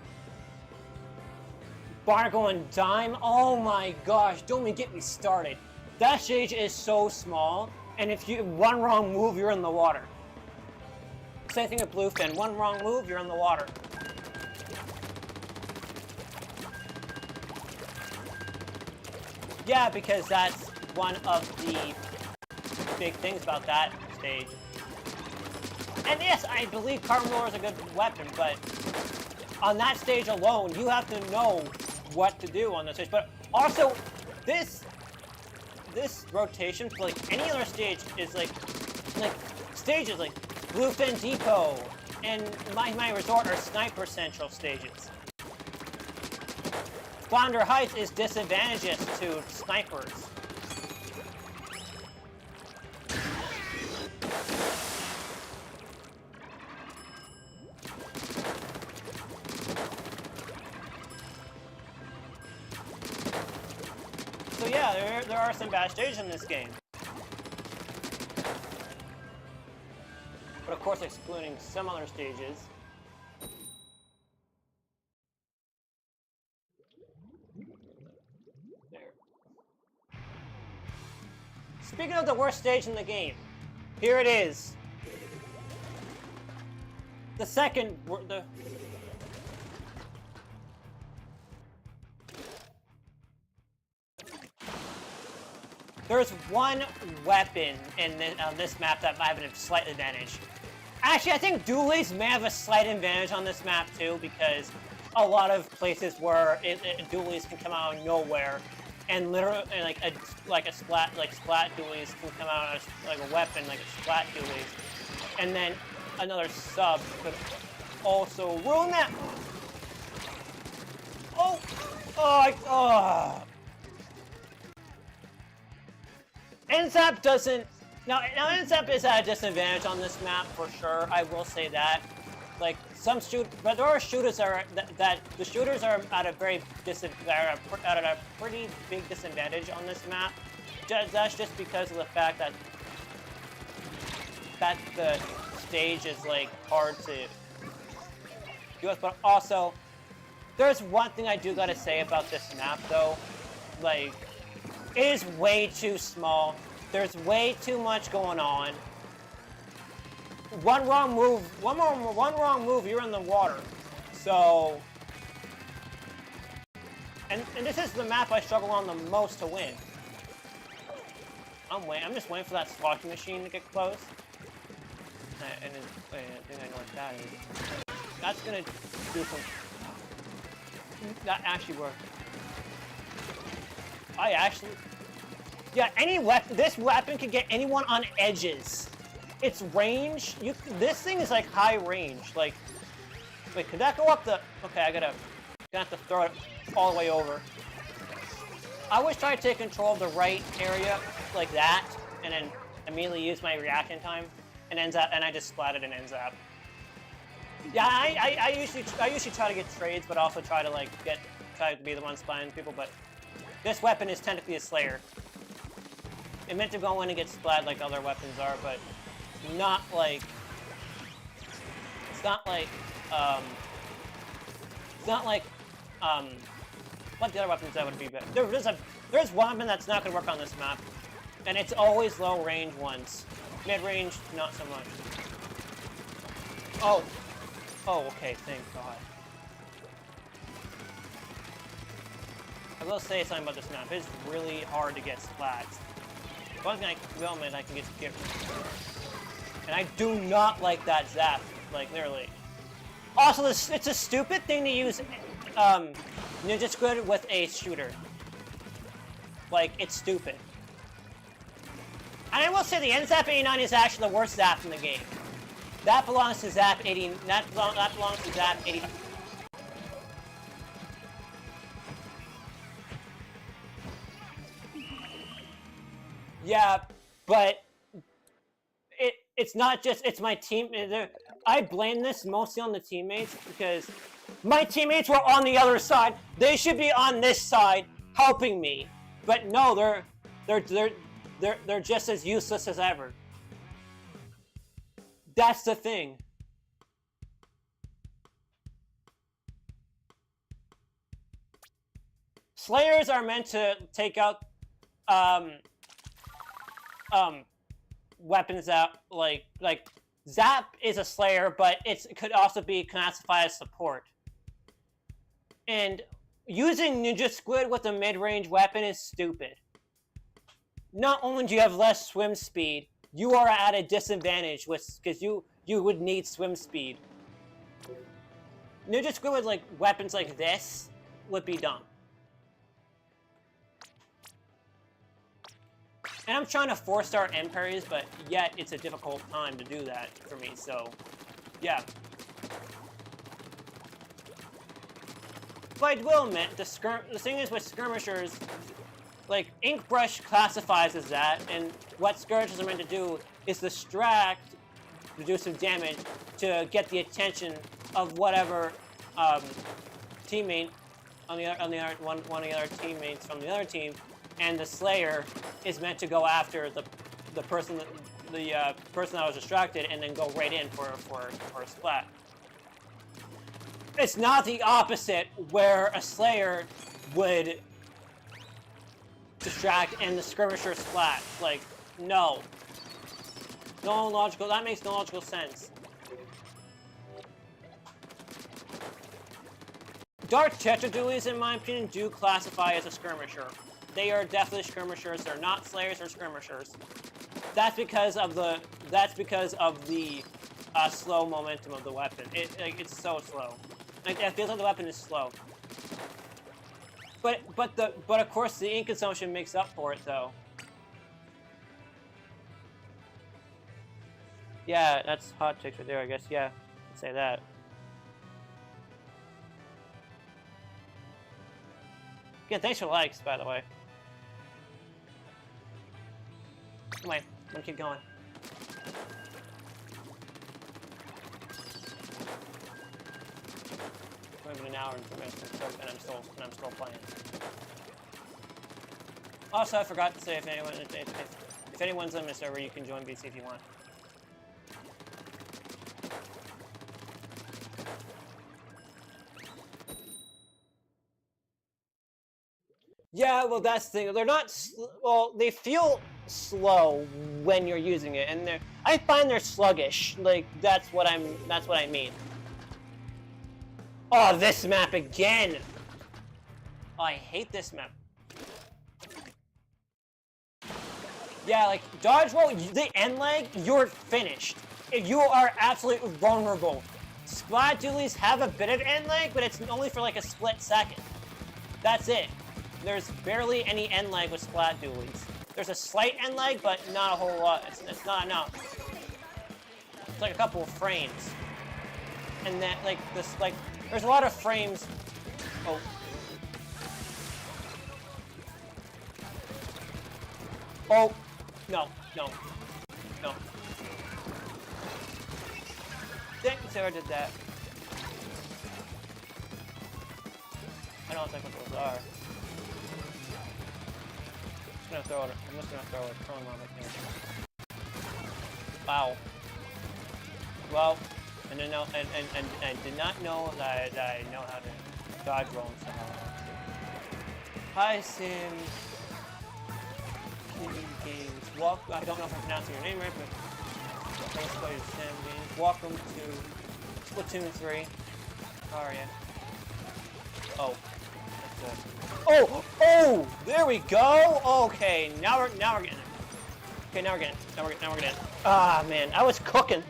Barnacle and Dime? Oh my gosh, don't even get me started. That stage is so small, and if you one wrong move, you're in the water. Same thing with Bluefin. One wrong move, you're in the water. Yeah, because that's one of the big things about that stage. And yes, I believe Carbon Roller is a good weapon, but on that stage alone, you have to know what to do on this stage. But also, this rotation for like any other stage is like stages like Bluefin Depot and My Resort are sniper central stages. Flounder Heights is disadvantageous to snipers. So yeah, there are some bad stages in this game. But of course excluding some other stages. There. Speaking of the worst stage in the game, here it is. The second, there's one weapon in this map that might have a slight advantage. Actually, I think dualies may have a slight advantage on this map too, because a lot of places where dualies can come out of nowhere, and literally like splat dualies can come out as like a weapon, like a splat dualies, and then another sub could also ruin that. NZAP doesn't. Now NZAP is at a disadvantage on this map for sure. I will say that. Like but there are shooters that the shooters are at a pretty big disadvantage on this map. That's just because of the fact that the stage is like hard to do it. But also, there's one thing I do gotta say about this map though. Like, it is way too small. There's way too much going on. One wrong move, you're in the water. So, and this is the map I struggle on the most to win. I'm just waiting for that sloshing machine to get close. I think I know what that is. That's gonna do some. That actually worked. Yeah, any weapon. This weapon can get anyone on edges. Its range. This thing is like high range. Like, wait, could that go up the? Okay, gonna have to throw it all the way over. I always try to take control of the right area like that, and then immediately use my reaction time, and I just splatted and ends up. Yeah, I usually try to get trades, but also try to be the one splatting people. But this weapon is technically a Slayer. It meant to go in and get splat like other weapons are, but not like what the other weapons that would be better. There's one weapon that's not gonna work on this map, and it's always low range ones. Mid range, not so much. Oh, okay, thank God. I will say something about this map. It's really hard to get splats. One thing I can get, and I do not like that zap, like literally. Also, it's a stupid thing to use Ninja Squid with a shooter. Like, it's stupid. And I will say the N-Zap 89 is actually the worst Zap in the game. That belongs to Zap 80. That belongs to Zap 80. Yeah, but it's not just, it's my team. I blame this mostly on the teammates because my teammates were on the other side. They should be on this side helping me. But no, they're just as useless as ever. That's the thing. Slayers are meant to take out weapons that like Zap is a Slayer, but it could also be classified as support. And using Ninja Squid with a mid-range weapon is stupid. Not only do you have less swim speed, you are at a disadvantage because you would need swim speed. Ninja Squid with like weapons like this would be dumb. And I'm trying to 4-star Emperors, but yet it's a difficult time to do that for me, so yeah. But I will admit, the thing is with skirmishers, like, Ink Brush classifies as that, and what skirmishers are meant to do is distract, do some damage to get the attention of whatever teammate one of the other teammates from the other team, and the Slayer is meant to go after the person that was distracted and then go right in for a splat. It's not the opposite where a Slayer would distract and the skirmisher splat. Like, no. No logical, that makes no logical sense. Dark Tetradulies, in my opinion, do classify as a skirmisher. They are definitely skirmishers. They're not Slayers or skirmishers. That's because of the slow momentum of the weapon. It's so slow. Like, it feels like the weapon is slow. But of course the ink consumption makes up for it though. Yeah, that's hot takes right there, I guess. Yeah, I'd say that. Again, thanks for likes, by the way. Come on, I'm gonna keep going. Been an hour and 2 minutes, and I'm still playing. Also, I forgot to say if anyone's on the server, you can join BC if you want. Yeah, well, that's the thing. They're not. Well, they feel slow when you're using it, and I find they're sluggish. Like that's what I mean. Oh, this map again! Oh, I hate this map. Yeah, like, dodge roll, the end leg, you're finished. You are absolutely vulnerable. Splat dualies have a bit of end leg, but it's only for like a split second. That's it. There's barely any end leg with splat dualies. There's a slight end leg, but not a whole lot. It's not enough. It's like a couple of frames. And that, like, there's a lot of frames. Oh. Oh. No. Thank you, Sarah did that. I don't think what those are. I'm just gonna throw a chrome on it here. Wow. Well. And I did not know that I know how to dodge roll and stuff. Hi, Sims. Games. I don't know if I'm pronouncing your name right, but thanks for your Sim Games. Welcome to Splatoon 3. How are you? Oh, that's good. Oh, there we go. Okay, now we're getting it. Okay, now we're getting it. Ah, man, I was cooking.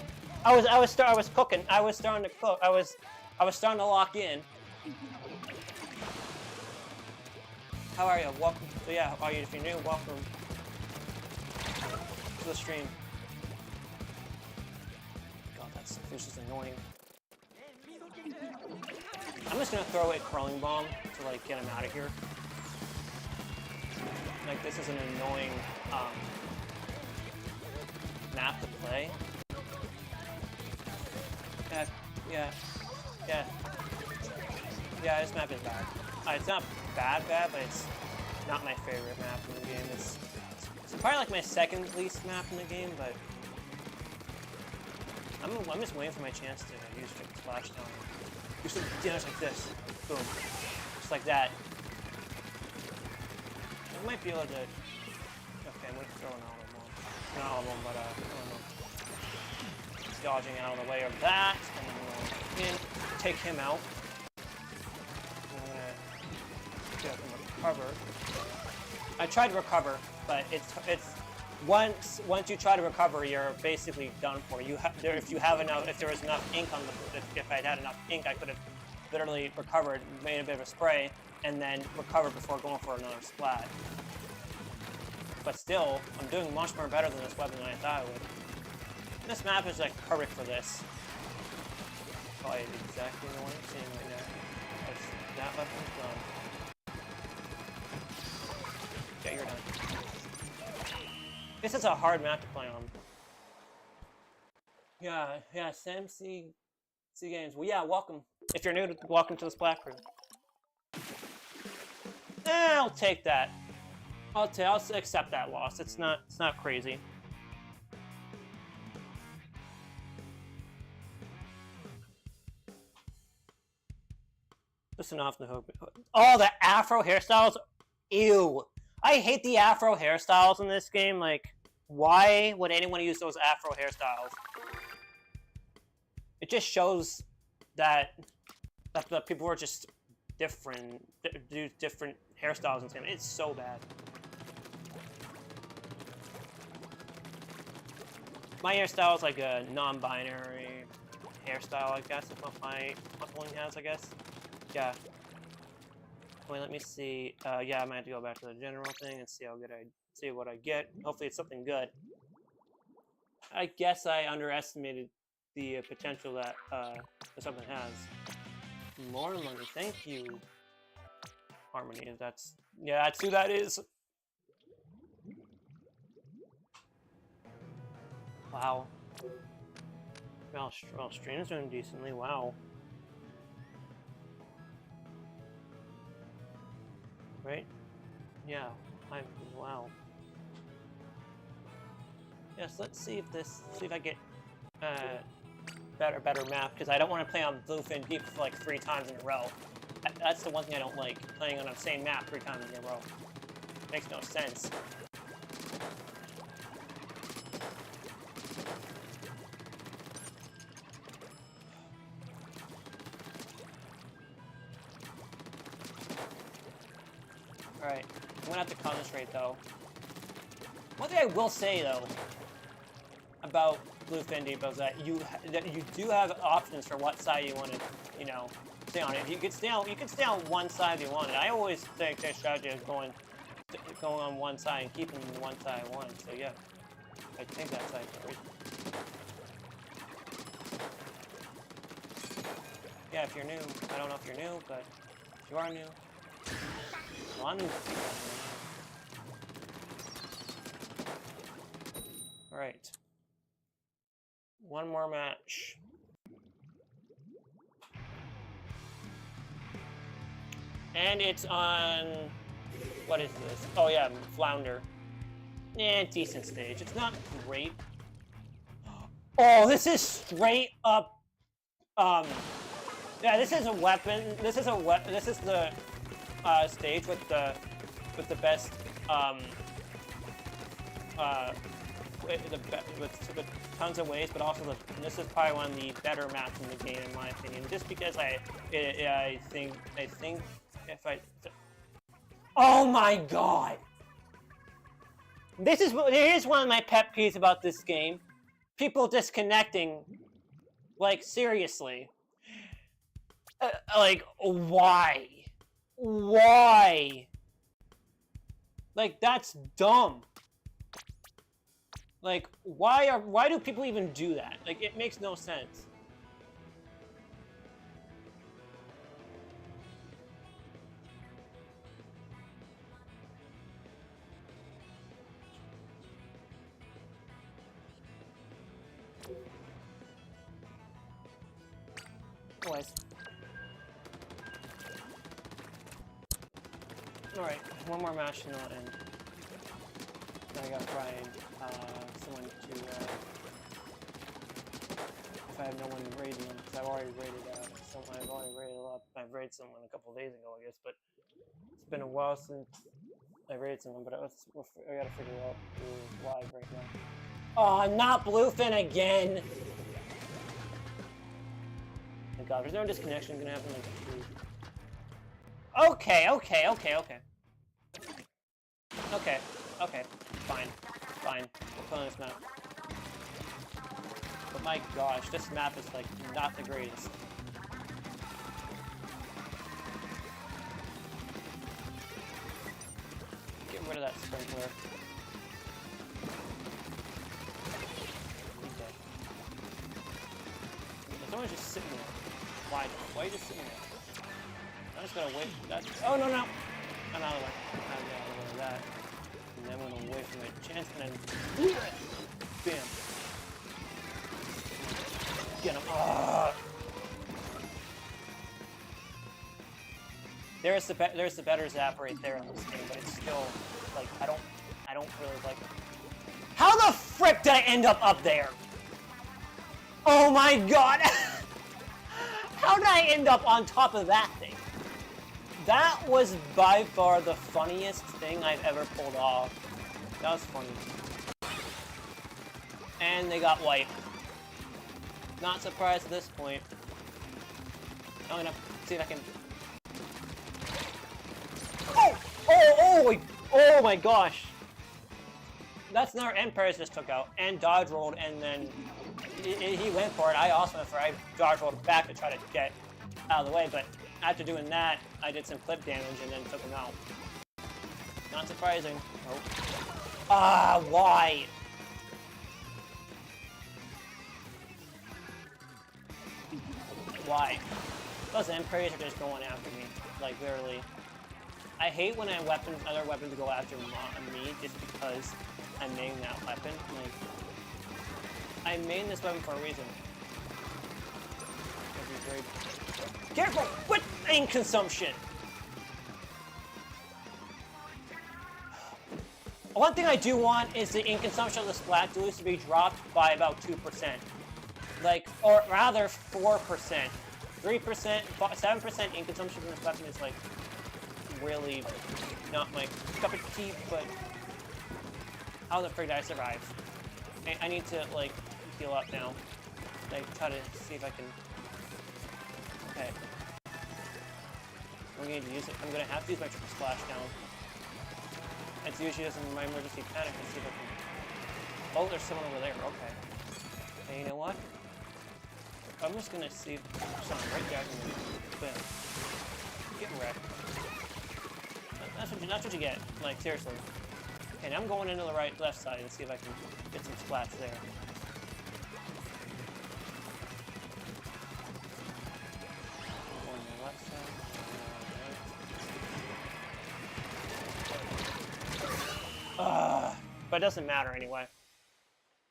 I was cooking. I was starting to cook. I was starting to lock in. How are you? Welcome. So yeah, if you're new, welcome. the stream. God, this is annoying. I'm just gonna throw a curling bomb to like get him out of here. Like this is an annoying map to play. Yeah, this map is bad. It's not bad, but it's not my favorite map in the game. It's probably like my second least map in the game, but I'm just waiting for my chance to use Splashdown. Do some damage like this. Boom. Just like that. I might be able to... Okay, I'm going to throw an olive bomb. Not olive bomb, but I don't know. Dodging out of the way of that. And then we'll in, take him out. I'm going to get up and recover. I tried to recover, but it's once you try to recover, you're basically done for. If there was enough ink on the, if I'd had enough ink, I could have literally recovered, made a bit of a spray, and then recovered before going for another splat. But still, I'm doing much more better than this weapon than I thought I would. This map is like perfect for this. Probably exactly the one I'm seeing right now. Because that weapon's done. Okay, you're done. This is a hard map to play on. Yeah, Sam C Games. Well, yeah, welcome. If you're new, welcome to the Splat Crew. I'll take that. I'll accept that loss. It's not crazy. Listen off the hook. Oh, the Afro hairstyles. Ew. I hate the Afro hairstyles in this game. Like, why would anyone use those Afro hairstyles? It just shows that the people are just different, do different hairstyles in this game. It's so bad. My hairstyle is like a non-binary hairstyle, I guess. That's what my one has, I guess. Yeah. Wait, let me see. Yeah, I might have to go back to the general thing and see how good see what I get. Hopefully it's something good. I guess I underestimated the potential that something has. More money, thank you. Harmony, that's who that is. Wow. Well, stream's doing decently. Wow. Right? Yeah. Wow. Yes. Let's see if I get better map, because I don't want to play on Bluefin Deep for like 3 times in a row. That's the one thing I don't like, playing on the same map 3 times in a row. Makes no sense. Alright, I'm gonna have to concentrate though. One thing I will say though about Bluefin Depot is that you do have options for what side you want to, stay on. If you could stay on one side if you wanted. I always think their strategy is going on one side and keeping the one side I want. So yeah, I think that side for a reason. Yeah, if you're new, I don't know if you're new, but if you are new, well, I'm new. All right. One more match. And it's on... What is this? Oh yeah, Flounder. Decent stage. It's not great. Oh, this is straight up... Yeah, this is a weapon. This is the stage with the best... with tons of ways, but also this is probably one of the better maps in the game, in my opinion. Just because I think if I... Oh my god! Here's one of my pet peeves about this game. People disconnecting. Like, seriously. Like, why? Why? Like, that's dumb. Like, why do people even do that? Like, it makes no sense. Anyways. Alright, one more match and it'll end. Then I gotta find someone to, if I have no one raiding them, because I've already raided someone, I've raided someone a couple days ago, I guess, but it's been a while since I raided someone, but I gotta figure out who's live right now. Oh, not Bluefin again! My god, there's no disconnection gonna happen like Okay. Okay, fine. We're playing this map. But my gosh, this map is like not the greatest. Get rid of that sprinkler. He's dead. Someone's just sitting there. Why are you just sitting there? I'm just gonna wait. Oh no! I'm out of the way. I'm out of the way of that. And then I'm gonna wait for my chance and then bam. Get him. There's the better zap right there in this game, but it's still like I don't really like it. How the frick did I end up there? Oh my god! How did I end up on top of that thing? That was by far the funniest thing I've ever pulled off. That was funny. And they got wiped. Not surprised at this point. I'm gonna see if I can... Oh my gosh! That's another Empires just took out, and dodge rolled, and then he went for it. I also went for it. I dodge rolled back to try to get out of the way, but after doing that, I did some clip damage and then took him out. Not surprising. Nope. Ah, why? Why? Those Empires are just going after me, like literally. I hate when other weapons go after me just because I main that weapon. Like, I main this weapon for a reason. Careful with ink consumption! One thing I do want is the ink consumption of the Splat Duels to be dropped by about 2%. Like, or rather 4%. 3%, 7% ink consumption in this weapon is like really not my cup of tea, but how the frick did I survive? I need to like heal up now. Like try to see if I can. Okay. I'm going to use it. I'm gonna have to use my triple splashdown. It's usually just in my emergency panic and see if I can. Oh, there's someone over there. Okay. Hey, you know what? I'm just gonna see if someone right there. Bam. Get wrecked. That's what you get. Like seriously. Okay, now I'm going into the left side and see if I can get some splats there. Going to the left side. But it doesn't matter anyway.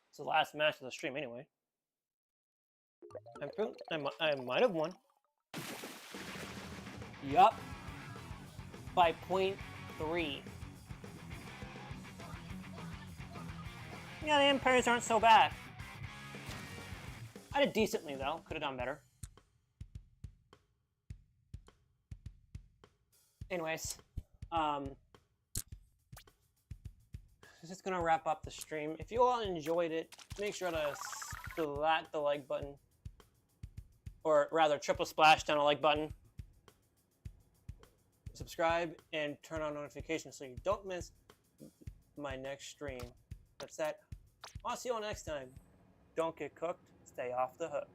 It's the last match of the stream anyway. I might have won. Yup. By 0.3. Yeah, the Empires aren't so bad. I did decently though. Could have done better. Anyways, this is gonna wrap up the stream. If you all enjoyed it, make sure to slap the like button, or rather, triple splash down the like button. Subscribe and turn on notifications so you don't miss my next stream. That's that. I'll see you all next time. Don't get cooked. Stay off the hook.